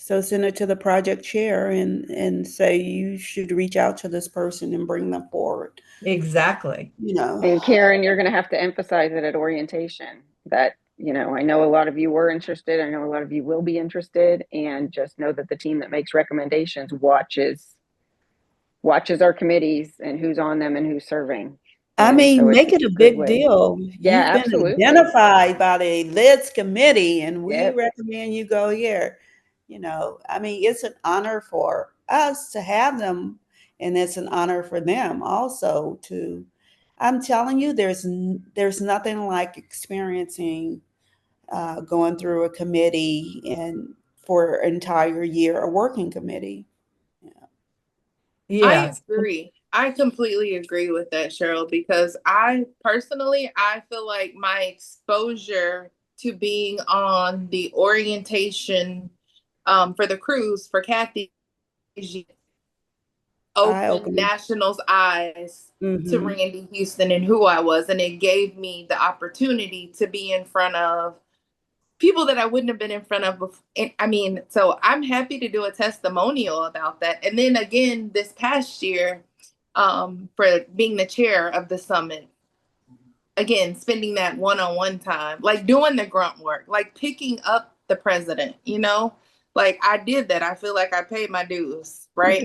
So send it to the project chair and say you should reach out to this person and bring them forward. Exactly. You know. And Karen, you're going to have to emphasize it at orientation that, you know, I know a lot of you were interested. I know a lot of you will be interested, and just know that the team that makes recommendations watches our committees and who's on them and who's serving. I mean, so make it a big deal. Yeah, You've absolutely. been identified by the LIDS committee, and we recommend you go here. You know, I mean, it's an honor for us to have them, and it's an honor for them also to. I'm telling you, there's nothing like experiencing going through a committee and for an entire year, a working committee. Yeah. I agree. I completely agree with that, Cheryl, because I personally feel like my exposure to being on the orientation for the cruise for Kathy opened National's eyes to Randy Houston and who I was. And it gave me the opportunity to be in front of people that I wouldn't have been in front of before. I mean, so I'm happy to do a testimonial about that. And then again, this past year, for being the chair of the summit, again, spending that one-on-one time, like doing the grunt work, like picking up the president, you know, like I did that. I feel like I paid my dues, right?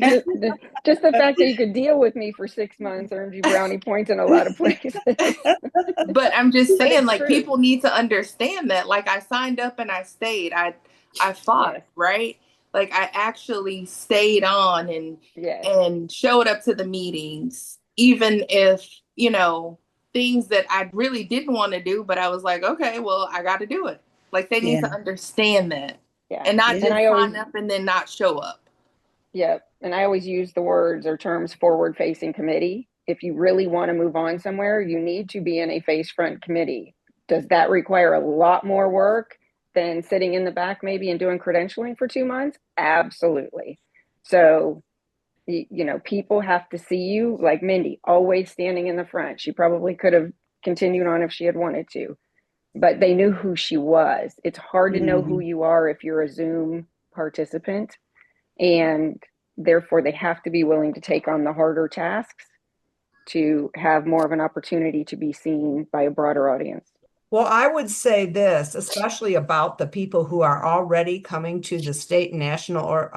Just the fact that you could deal with me for 6 months earned you brownie points in a lot of places. But I'm just saying, like, people need to understand that, like, I signed up and I stayed. I fought, right? Like, I actually stayed on and showed up to the meetings, even if, you know, things that I really didn't want to do, but I was like, okay, well, I got to do it. Like, they need to understand that. And not just sign up and then not show up. Yep. And I always use the words or terms forward facing committee. If you really want to move on somewhere, you need to be in a face front committee. Does that require a lot more work than sitting in the back maybe and doing credentialing for 2 months? Absolutely. So, you know, people have to see you, like Mindy, always standing in the front. She probably could have continued on if she had wanted to, but they knew who she was. It's hard to know who you are if you're a Zoom participant, and therefore they have to be willing to take on the harder tasks to have more of an opportunity to be seen by a broader audience. Well, I would say this, especially about the people who are already coming to the state and national or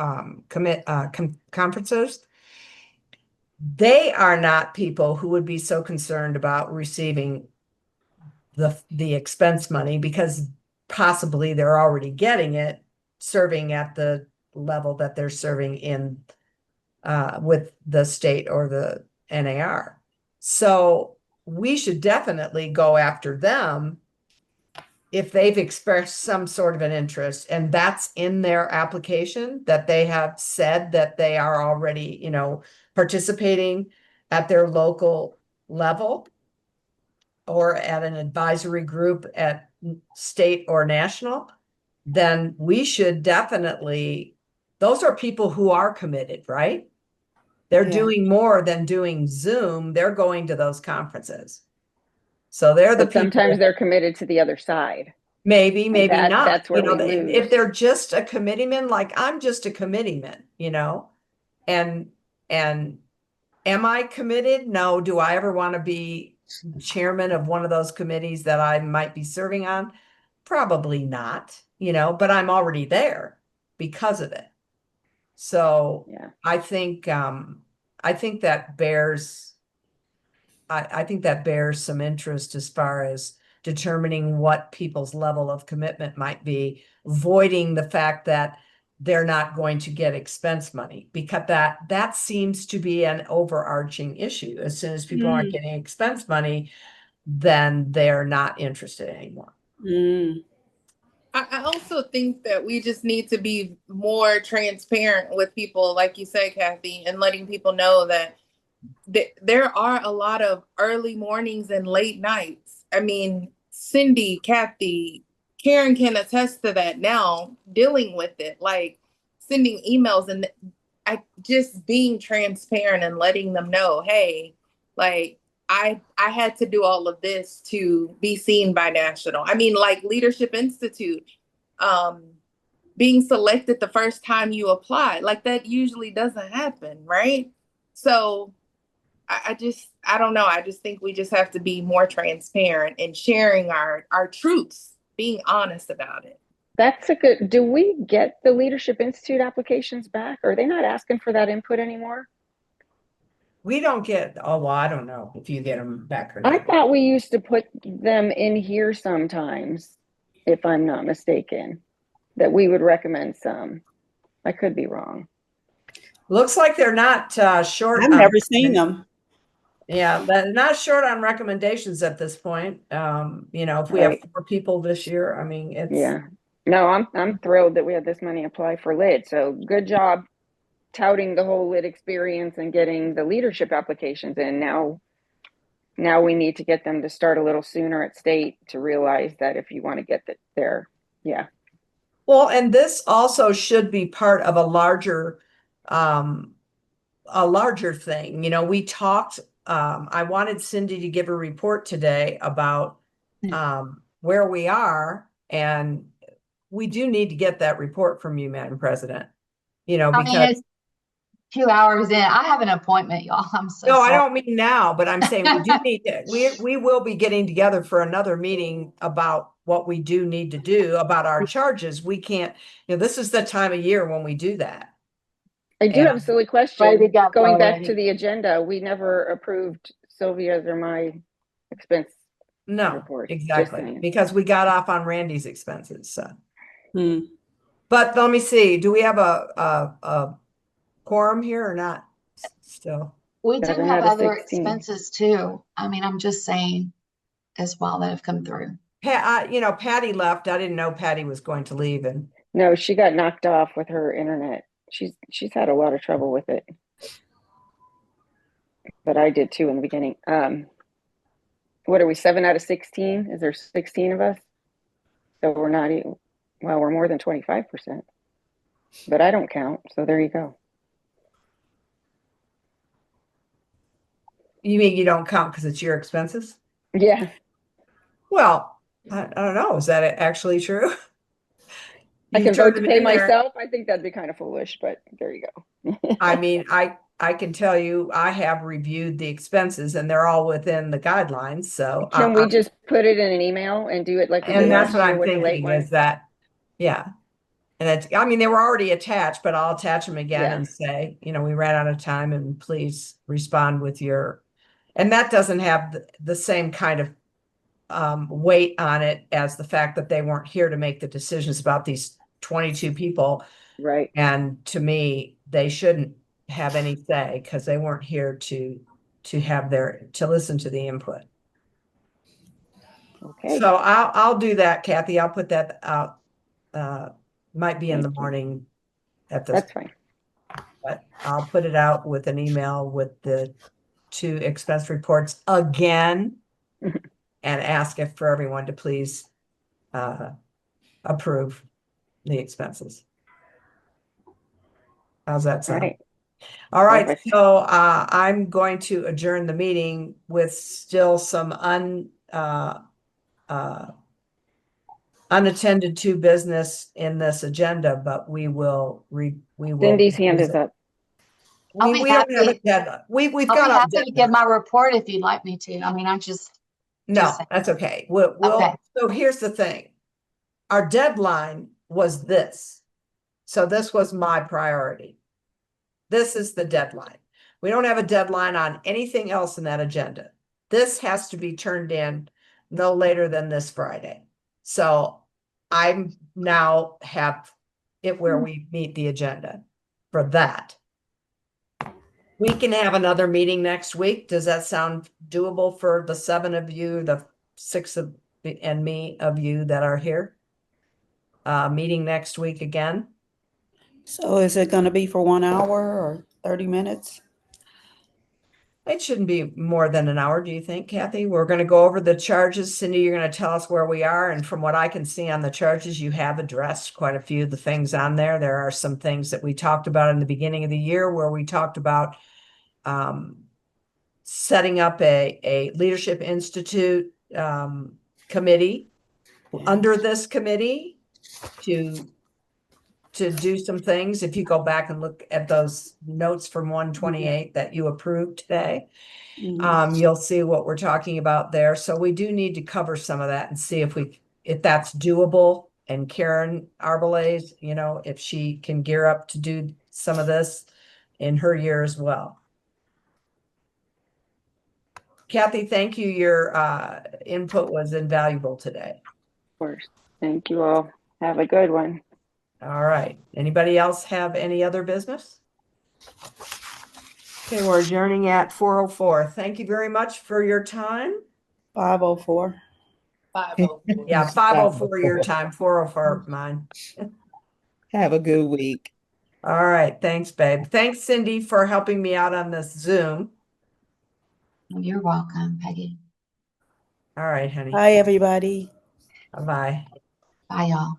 conferences. they are not people who would be so concerned about receiving the expense money because possibly they're already getting it, serving at the level that they're serving in with the state or the NAR. So we should definitely go after them if they've expressed some sort of an interest and that's in their application, that they have said that they are already, you know, participating at their local level or at an advisory group at state or national, then we should definitely, those are people who are committed, right? They're Yeah. doing more than doing Zoom. They're going to those conferences. So they're the But sometimes people, they're committed to the other side. maybe, maybe That- not. that's where You know, we lose. if they're just a committeeman, like I'm just a committeeman, you know, and am I committed? No. Do I ever want to be chairman of one of those committees that I might be serving on? Probably not, you know, but I'm already there because of it. So Yeah. I think that bears I think that bears some interest as far as determining what people's level of commitment might be, avoiding the fact that they're not going to get expense money, because that seems to be an overarching issue. As soon as people aren't getting expense money, then they're not interested anymore. I also think that we just need to be more transparent with people, like you said, Kathy, and letting people know that there are a lot of early mornings and late nights. I mean, Cindy, Kathy, Karen can attest to that now, dealing with it, like sending emails and I just being transparent and letting them know, hey, like I had to do all of this to be seen by National. I mean, like Leadership Institute, being selected the first time you apply, like that usually doesn't happen, right? So I don't know. I just think we just have to be more transparent and sharing our truths, being honest about it. That's a good, do we get the Leadership Institute applications back? Are they not asking for that input anymore? We don't get, oh, well, I don't know if you get them back or I not. thought we used to put them in here sometimes, if I'm not mistaken, that we would recommend some. I could be wrong. Looks like they're not short. I've never seen them. Yeah, they're not short on recommendations at this point. You know, if we Right. have 4 people this year, I mean, it's Yeah. No, I'm thrilled that we had this many apply for LID. So good job touting the whole LID experience and getting the leadership applications in. Now we need to get them to start a little sooner at state to realize that if you want to get there. Yeah. well, and this also should be part of a larger thing. You know, we talked, I wanted Cindy to give a report today about where we are, and we do need to get that report from you, Madam President. You know, I mean, because it's 2 hours in. I have an appointment, y'all. I'm so no, I sorry. don't mean now, but I'm saying we do need to, we will be getting together for another meeting about what we do need to do about our charges. We can't, you know, this is the time of year when we do that. I do have a silly question. Ready to go Going back already. to the agenda, we never approved Sylvia's or my expense No, report. Just exactly, saying. because we got off on Randy's expenses, so. Hmm. But let me see, do we have a quorum here or not still? We do 7 have out of other 16. expenses too. I mean, I'm just saying as well that have come through. You know, Patty left. I didn't know Patty was going to leave, and No, she got knocked off with her internet. She's had a lot of trouble with it. But I did too in the beginning. What are we, 7 out of 16? Is there 16 of us? So we're not even, well, we're more than 25%. But I don't count, so there you go. you mean you don't count because it's your expenses? Yeah. Well, I don't know. Is that actually true? I You can turned vote to them pay in there. myself. I think that'd be kind of foolish, but there you go. I mean, I can tell you, I have reviewed the expenses and they're all within the guidelines, so. Can we just put it in an email and do it like we did And that's last what year I'm with the late thinking one? is that, yeah. And it's, I mean, they were already attached, but I'll attach them again Yeah. and say, you know, we ran out of time and please respond with your, and that doesn't have the same kind of weight on it as the fact that they weren't here to make the decisions about these 22 people. Right. And to me, they shouldn't have any say because they weren't here to listen to the input. Okay. So I'll do that, Kathy. I'll put that out. Might be in the Thank you. morning at this, That's fine. but I'll put it out with an email with the 2 expense reports again and ask if for everyone to please approve the expenses. How's that All sound? right. All right, Perfect. so I'm going to adjourn the meeting with still some unattended to business in this agenda, but we will. Cindy's hand is up. I'll be We don't have a happy. deadline. We've I'll got be a happy to give my report if you'd like me to. I mean, I just No, saying. that's okay. We'll, Okay. so here's the thing. Our deadline was this. So this was my priority. This is the deadline. We don't have a deadline on anything else in that agenda. This has to be turned in no later than this Friday. So I'm now have it where we meet the agenda for that. We can have another meeting next week. Does that sound doable for the 7 of you, the 6 of and me of you that are here? Meeting next week again? So is it going to be for 1 hour or 30 minutes? It shouldn't be more than an hour, do you think, Kathy? We're going to go over the charges. Cindy, you're going to tell us where we are. And from what I can see on the charges, you have addressed quite a few of the things on there. There are some things that we talked about in the beginning of the year where we talked about setting up a Leadership Institute committee under this committee to do some things. If you go back and look at those notes from 128 that you approved today, you'll see what we're talking about there. So we do need to cover some of that and see if that's doable. And Karen Arbelays, you know, if she can gear up to do some of this in her year as well. Kathy, thank you. Your input was invaluable today. Of course. Thank you all. Have a good one. All right. Anybody else have any other business? Okay, we're adjourning at 4:04. Thank you very much for your time. 5:04. 5:04. Yeah, 5:04 your time, 4:04 mine. Have a good week. All right. Thanks, babe. Thanks, Cindy, for helping me out on this Zoom. You're welcome, Peggy. All right, honey. Hi, everybody. Bye-bye. Bye, y'all.